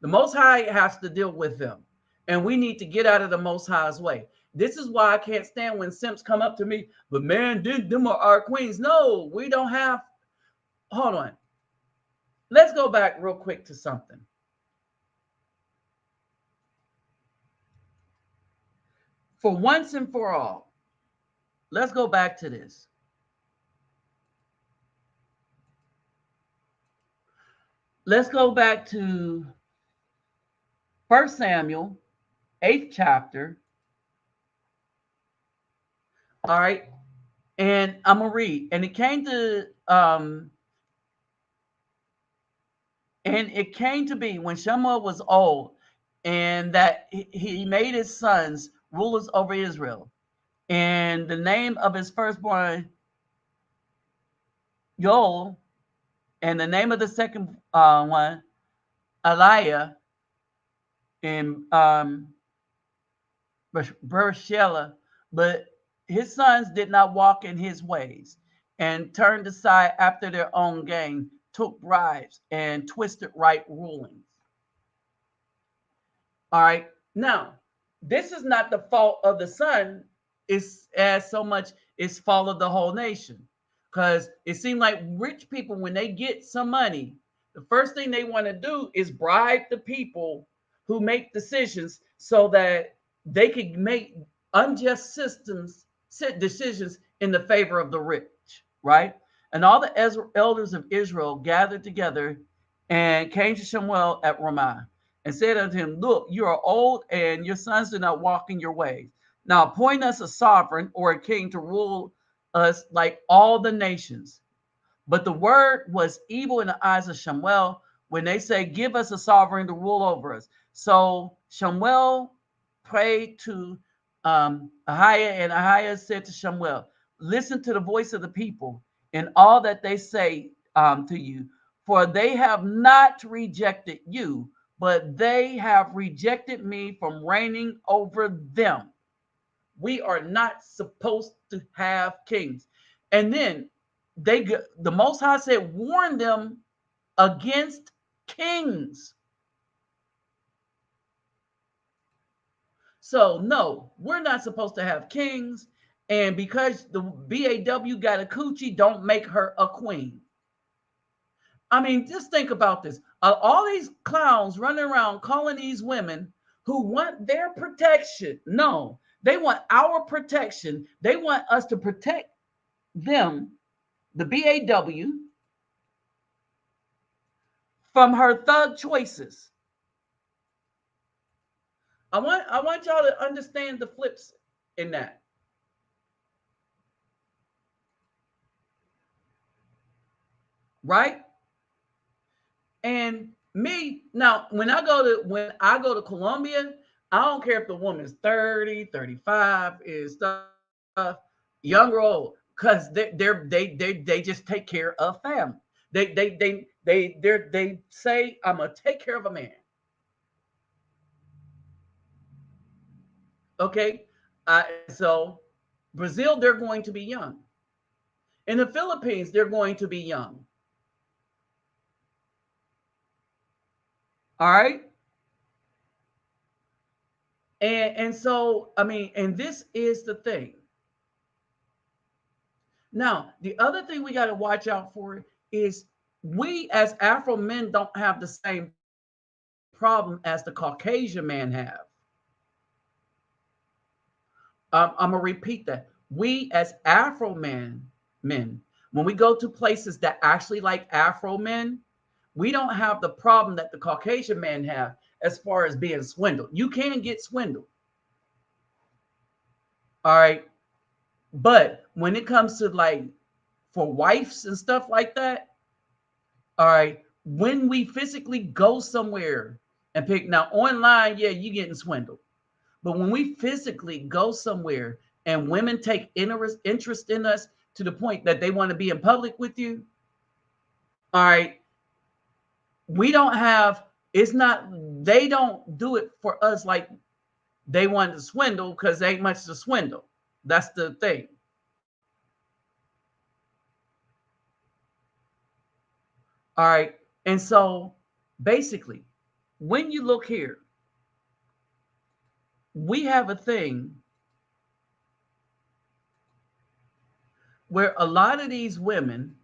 The Most High has to deal with them. And we need to get out of the Most High's way. This is why I can't stand when simps come up to me, but man, them are our queens. No, we don't have. Hold on. Let's go back real quick to something. For once and for all, let's go back to this. Let's go back to 1 Samuel, 8th chapter. All right. And I'm going to read. And it came to be when Shammah was old, and that he made his sons rulers over Israel. And the name of his firstborn, Joel, and the name of the second one, Eliah, in Beersheba. But his sons did not walk in his ways, and turned aside after their own gain, took bribes, and twisted right rulings. All right. Now, this is not the fault of the son, it's as so much it's fault of the whole nation. Because it seemed like rich people, when they get some money, the first thing they want to do is bribe the people who make decisions so that they can make unjust decisions in the favor of the rich, right? And all the elders of Israel gathered together and came to Shemuel at Ramah and said unto him, look, you are old and your sons do not walk in your ways. Now appoint us a sovereign or a king to rule us like all the nations. But the word was evil in the eyes of Shemuel when they say, give us a sovereign to rule over us. So Shemuel prayed to Ahiah, and Ahiah said to Shemuel, listen to the voice of the people in all that they say to you, for they have not rejected you, but they have rejected me from reigning over them. We are not supposed to have kings. And then the Most High said, warn them against kings. So no, we're not supposed to have kings. And because the BAW got a coochie, don't make her a queen. I mean, just think about this. All these clowns running around calling these women who want their protection. No, they want our protection. They want us to protect them, the BAW, from her thug choices. I want y'all to understand the flips in that. Right? And me, now when I go to Colombia, I don't care if the woman's 30, 35, is stuff, young or old, because they just take care of family. They say, I'm gonna take care of a man. Okay, so Brazil, they're going to be young. In the Philippines, they're going to be young. All right. And so, I mean, and this is the thing. Now, the other thing we got to watch out for is we as Afro men don't have the same problem as the Caucasian man have. I'm going to repeat that. We as Afro men, when we go to places that actually like Afro men, we don't have the problem that the Caucasian men have as far as being swindled. You can get swindled. All right. But when it comes to like for wives and stuff like that, all right, when we physically go somewhere and now online, yeah, you getting swindled. But when we physically go somewhere and women take interest in us to the point that they want to be in public with you, all right, we don't have, it's not, they don't do it for us like they want to swindle, because there ain't much to swindle. That's the thing. All right. And so basically, when you look here, we have a thing where a lot of these women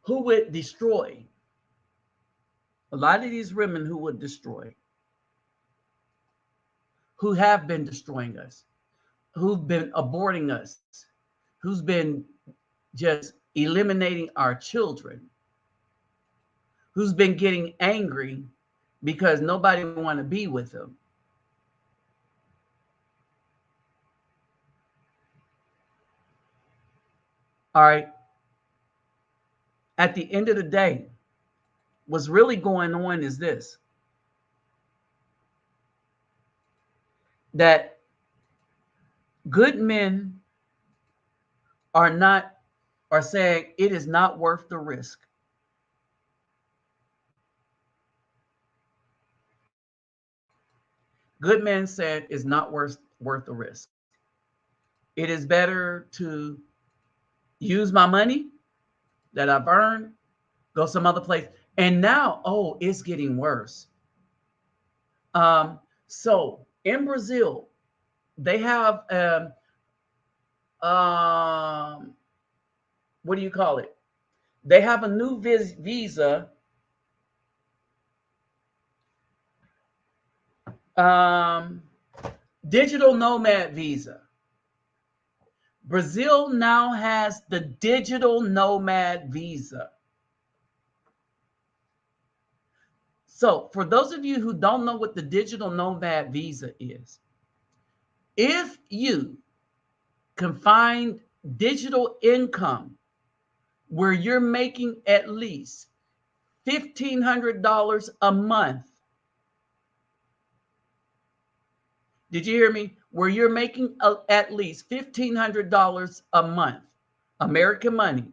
who would destroy, a lot of these women who would destroy, who have been destroying us, who've been aborting us, who's been just eliminating our children, who's been getting angry because nobody want to be with them. All right. At the end of the day, what's really going on is this, that good men are not, are saying it is not worth the risk. Good men said it's not worth the risk. It is better to use my money that I've earned, go some other place. And now, oh, it's getting worse. So in Brazil, they have what do you call it? They have a new visa, um, digital nomad visa. Brazil now has the digital nomad visa. So, for those of you who don't know what the digital nomad visa is, if you can find digital income where you're making at least $1,500 a month, did you hear me? Where you're making at least $1,500 a month, American money,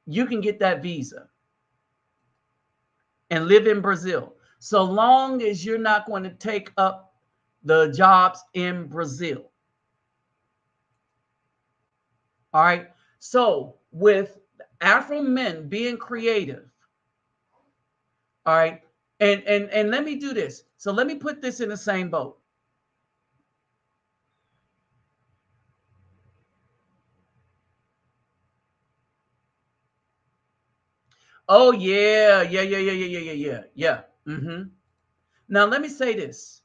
you can get that visa and live in Brazil, so long as you're not going to take up the jobs in Brazil. All right. So with Afro men being creative, all right, and let me do this. So let me put this in the same boat. Oh yeah, yeah. Mm-hmm. Now let me say this.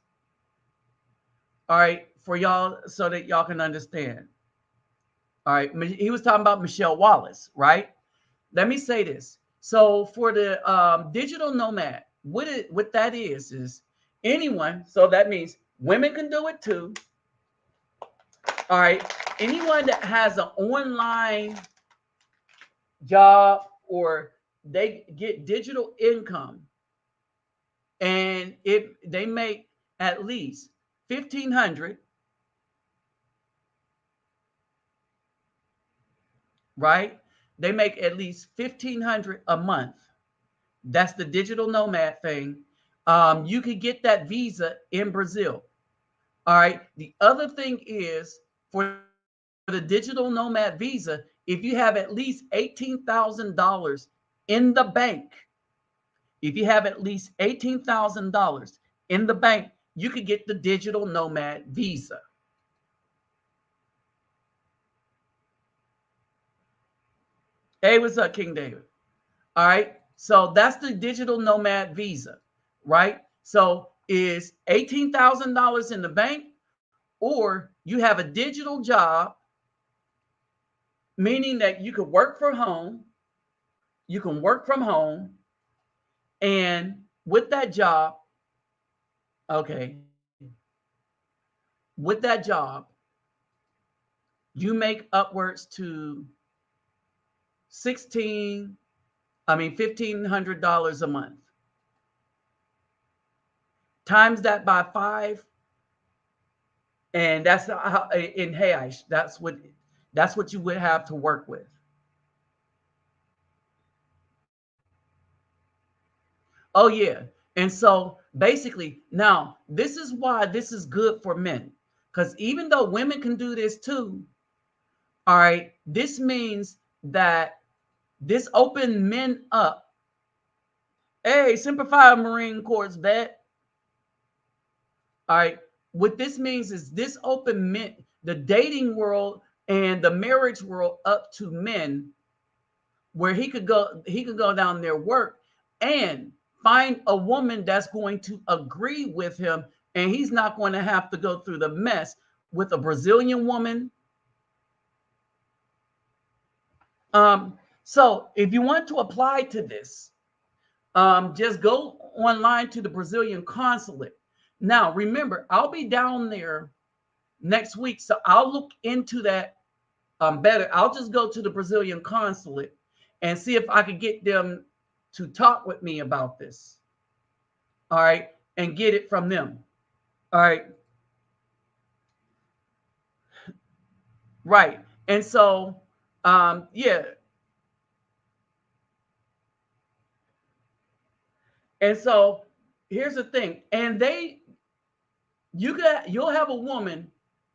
All right, for y'all, so that y'all can understand. All right, he was talking about Michelle Wallace, right? Let me say this. So for the digital nomad, what that is anyone. So that means women can do it too. All right, anyone that has an online job or they get digital income, and if they make at least 1,500, right? They make at least 1,500 a month. That's the digital nomad thing. You could get that visa in Brazil. All right. The other thing is, for the digital nomad visa, if you have at least $18,000 in the bank, if you have at least $18,000 in the bank, you could get the digital nomad visa. Hey, what's up, King David? All right. So that's the digital nomad visa, right? So is $18,000 in the bank, or you have a digital job, meaning that you could work from home. You can work from home, and with that job, okay, with that job, you make upwards to 1,500 dollars a month. times that by 5, and that's how in Hayish, that's what you would have to work with. Oh yeah. And so basically, now this is why this is good for men. Because even though women can do this too, all right, this means that this open men up. Hey, Semper Fi Marine Corps vet. All right. What this means is this open men, the dating world and the marriage world up to men, where he could go down there, work, and find a woman that's going to agree with him, and he's not going to have to go through the mess with a Brazilian woman. So if you want to apply to this, just go online to the Brazilian consulate. Now, remember, I'll be down there next week, so I'll look into that better. I'll just go to the Brazilian consulate and see if I could get them to talk with me about this. All right, and get it from them. All right. Right. And so, yeah. And so here's the thing. And you'll have a woman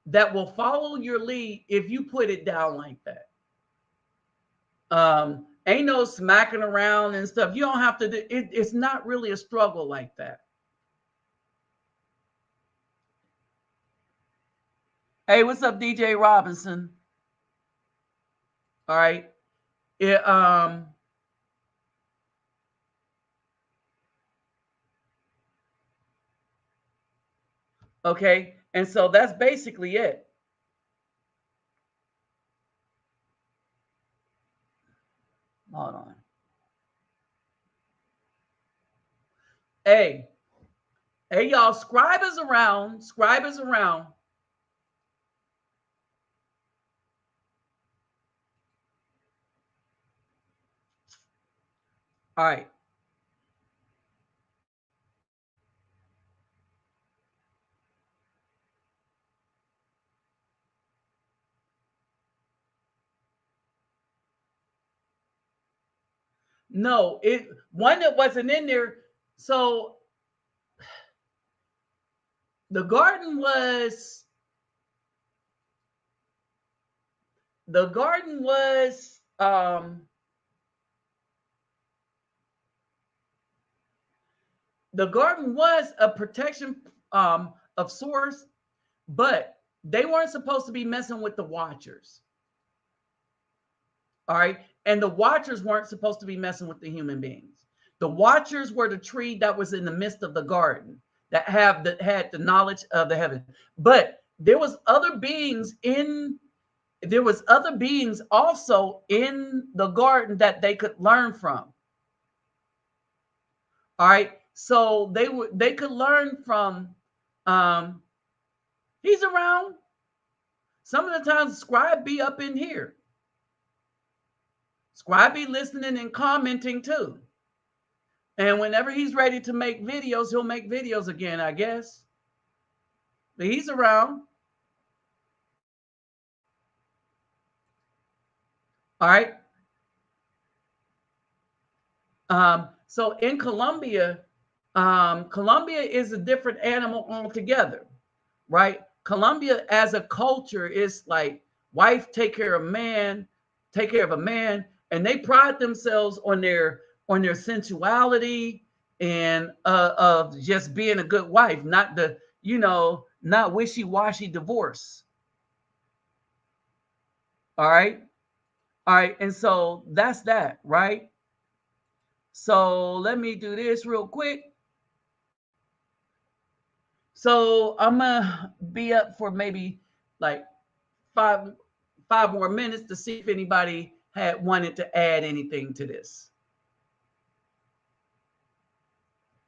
that will follow your lead if you put it down like that. Ain't no smacking around and stuff. You don't have to do it. It's not really a struggle like that. Hey, what's up, DJ Robinson? All right. It, okay. And so that's basically it. Hold on. Hey, y'all, scribe is around. Scribe is around. All right. No, it one that wasn't in there. So the garden was the garden was the garden was a protection of source, but they weren't supposed to be messing with the watchers. All right. And the watchers weren't supposed to be messing with the human beings. The watchers were the tree that was in the midst of the garden that had the knowledge of the heaven. But there was other beings also in the garden that they could learn from. All right. So they could learn from he's around. Some of the times scribe be up in here. Scribe be listening and commenting too. And whenever he's ready to make videos, he'll make videos again, I guess. But he's around. All right. So in Colombia, Colombia is a different animal altogether, right? Colombia as a culture is like wife take care of man, take care of a man, and they pride themselves on their sensuality and of just being a good wife, not not wishy-washy divorce. All right. All right. And so that's that, right? So let me do this real quick. So I'm gonna be up for maybe like five more minutes to see if anybody had wanted to add anything to this.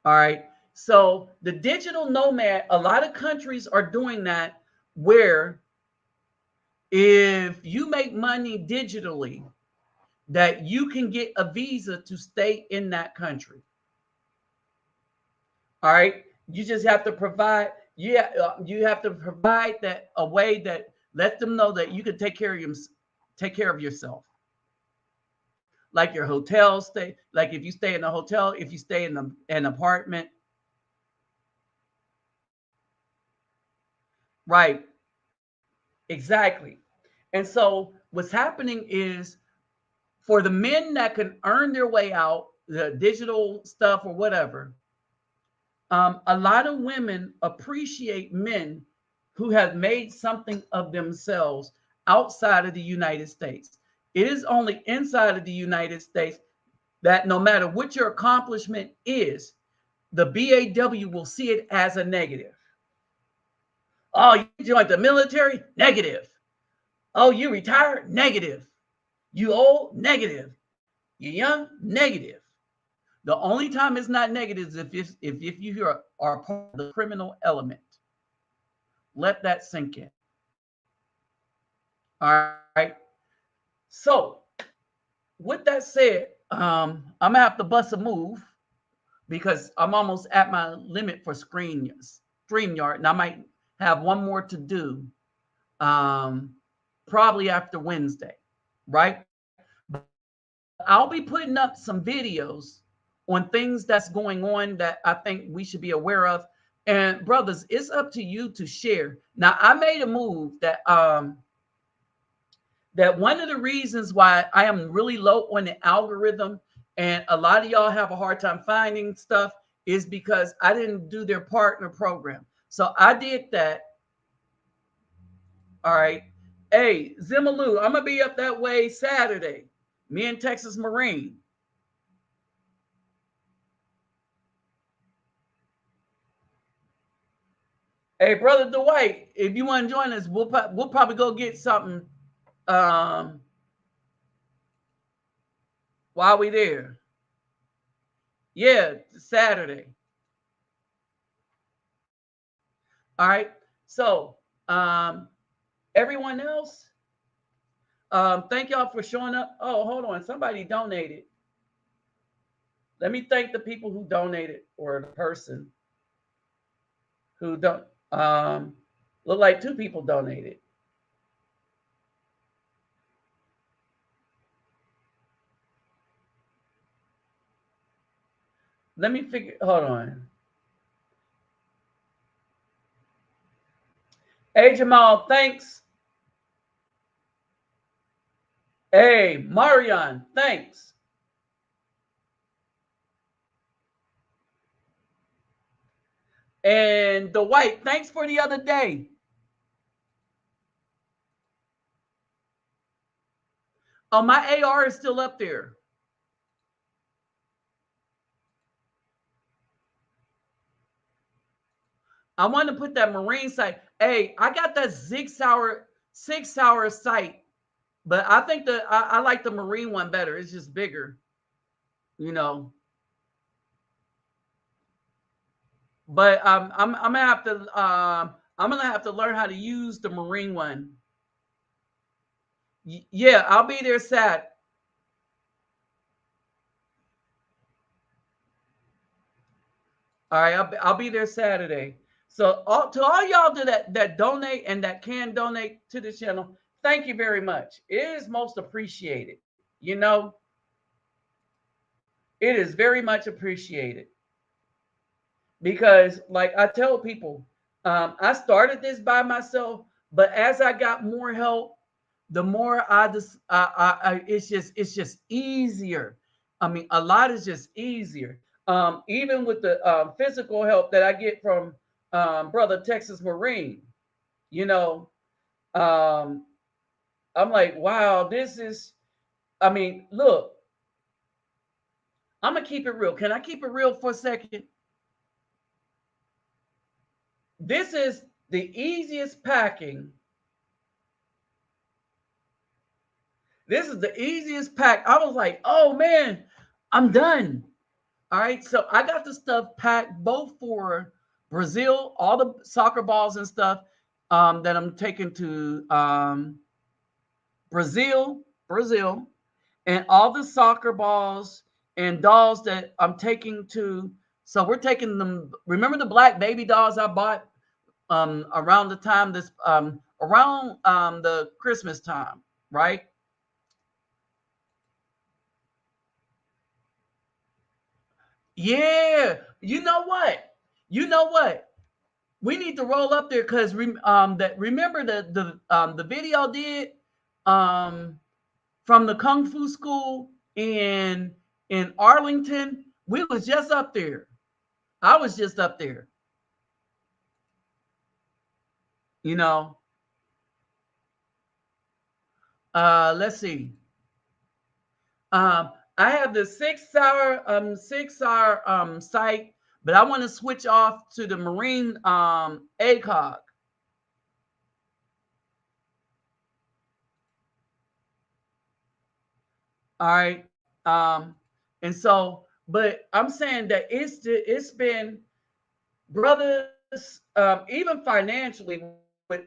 All right. So the digital nomad, a lot of countries are doing that, where if you make money digitally, that you can get a visa to stay in that country. All right. You just have to provide. Yeah, you have to provide that a way that let them know that you can take care of yourself. Like your hotel stay, like if you stay in a hotel, if you stay in an apartment, right? Exactly. And so what's happening is for the men that can earn their way out, the digital stuff or whatever, a lot of women appreciate men who have made something of themselves outside of the United States. It is only inside of the United States that no matter what your accomplishment is, the BAW will see it as a negative. Oh, you joined the military? Negative. Oh, you retired? Negative. You old? Negative. You young? Negative. The only time it's not negative is if you are part of the criminal element. Let that sink in. All right. So, with that said, I'm gonna have to bust a move because I'm almost at my limit for StreamYard, and I might have one more to do, um, probably after Wednesday, right? But I'll be putting up some videos on things that's going on that I think we should be aware of. And brothers, it's up to you to share. Now, I made a move that one of the reasons why I am really low on the algorithm and a lot of y'all have a hard time finding stuff is because I didn't do their partner program. So I did that. All right. Hey, Zimalou, I'm going to be up that way Saturday. Me and Texas Marine. Hey, brother Dwight, if you want to join us, we'll probably go get something um, while we there. Yeah, Saturday. All right. So, everyone else, thank y'all for showing up. Oh, hold on. Somebody donated. Let me thank the people who donated or the person who don't. Look like two people donated. Let me figure. Hold on. Hey, Jamal, thanks. Hey, Marion, thanks. And the white, thanks for the other day. Oh, my AR is still up there. I want to put that marine site. Hey, I got that 6 hour site, but I think I like the marine one better. It's just bigger, you know. But I'm gonna have to learn how to use the marine one. Yeah, I'll be there Sat. All right, I'll be there Saturday. So to all y'all that donate and that can donate to the channel, thank you very much. It is most appreciated. You know, it is very much appreciated because, like I tell people, I started this by myself, but as I got more help, the more it's just easier. I mean, a lot is just easier. Even with the physical help that I get from brother Texas Marine, you know, um, I'm like, wow, this is. I mean, look, I'm gonna keep it real. Can I keep it real for a second? This is the easiest packing. This is the easiest pack. I was like, oh man, I'm done. All right. So I got the stuff packed both for Brazil, all the soccer balls and stuff that I'm taking to Brazil, and all the soccer balls and dolls that I'm taking to So we're taking them. Remember the black baby dolls I bought around the time this around the Christmas time, right? Yeah. You know what? You know what? We need to roll up there because that remember the video did um from the kung fu school in Arlington. We was just up there. I was just up there. You know. Let's see. I have the 6 hour site, but I want to switch off to the Marine ACOG. All right. And so, but I'm saying that it's been brothers, even financially with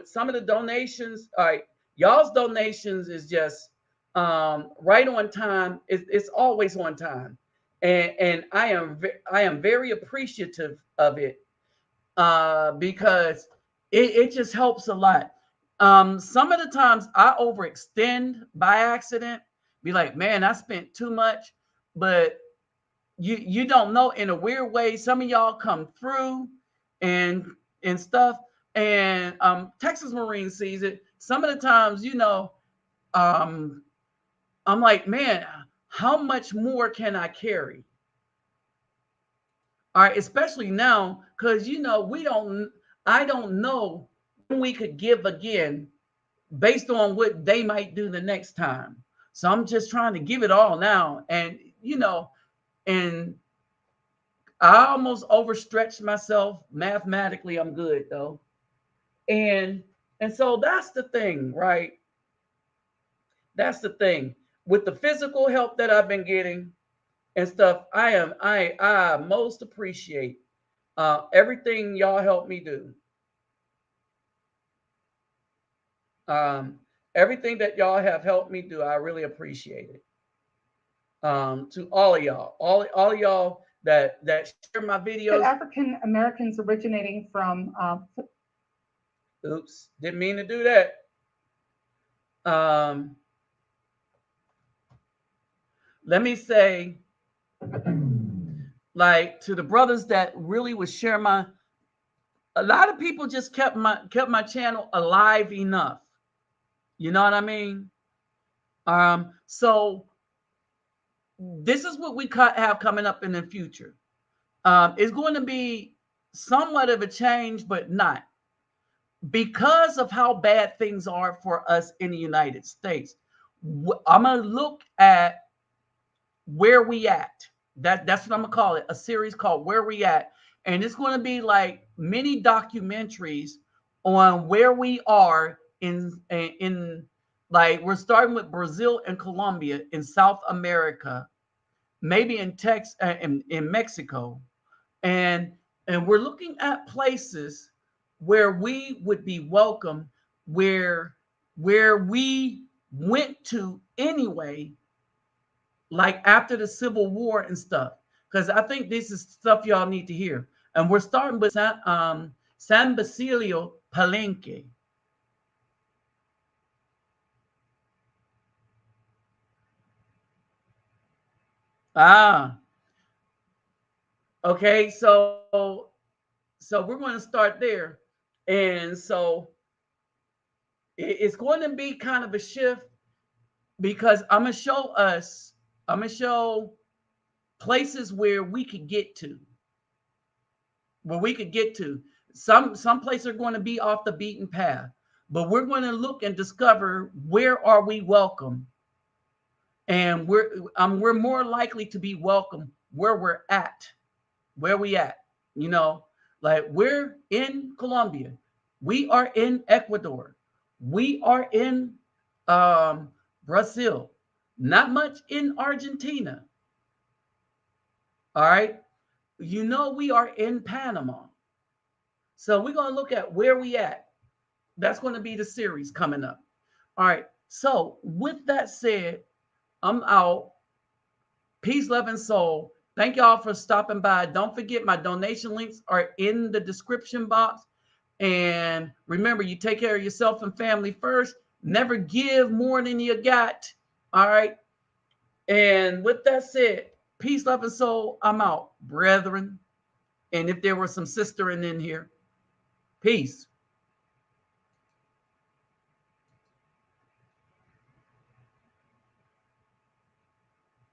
some of the donations. All right, y'all's donations is just right on time. It's always on time, and I am very appreciative of it because it just helps a lot. Some of the times I overextend by accident, be like, man, I spent too much, but you don't know, in a weird way, some of y'all come through and stuff, and Texas Marine sees it. Some of the times, um I'm like, man, how much more can I carry? All right, especially now, because we don't I don't know when we could give again based on what they might do the next time. So I'm just trying to give it all now. And and I almost overstretched myself. Mathematically, I'm good though. And so that's the thing, right? That's the thing. With the physical help that I've been getting and stuff, I most appreciate everything y'all help me do. Um, Everything that y'all have helped me do, I really appreciate it. To all of y'all, all of y'all that share my videos. African Americans originating from Oops, didn't mean to do that. Um, Let me say, like, to the brothers that really would share my, a lot of people just kept my channel alive enough. You know what I mean? So this is what we have coming up in the future. It's going to be somewhat of a change, but not because of how bad things are for us in the United States. I'm gonna look at where we at. That's what I'm gonna call it. A series called Where We At, and it's going to be like mini documentaries on where we are in like we're starting with Brazil and Colombia in South America, maybe in Mexico, and we're looking at places where we would be welcome, where we went to anyway, like after the Civil War and stuff, because I think this is stuff y'all need to hear. And we're starting with San Basilio Palenque. Ah, okay. So we're going to start there, and so it's going to be kind of a shift because I'm gonna show places where we could get to. Some places are going to be off the beaten path, but we're going to look and discover where are we welcome, and we're more likely to be welcome where we're at, where we at. You know, like we're in Colombia, we are in Ecuador, we are in Brazil, not much in Argentina. All right, we are in Panama. So we're going to look at where we at. That's going to be the series coming up. All right. So with that said, I'm out. Peace, love, and soul. Thank y'all for stopping by. Don't forget, my donation links are in the description box. And remember, you take care of yourself and family first. Never give more than you got. All right. And with that said, peace, love, and soul. I'm out, brethren. And if there were some sistering in here, peace.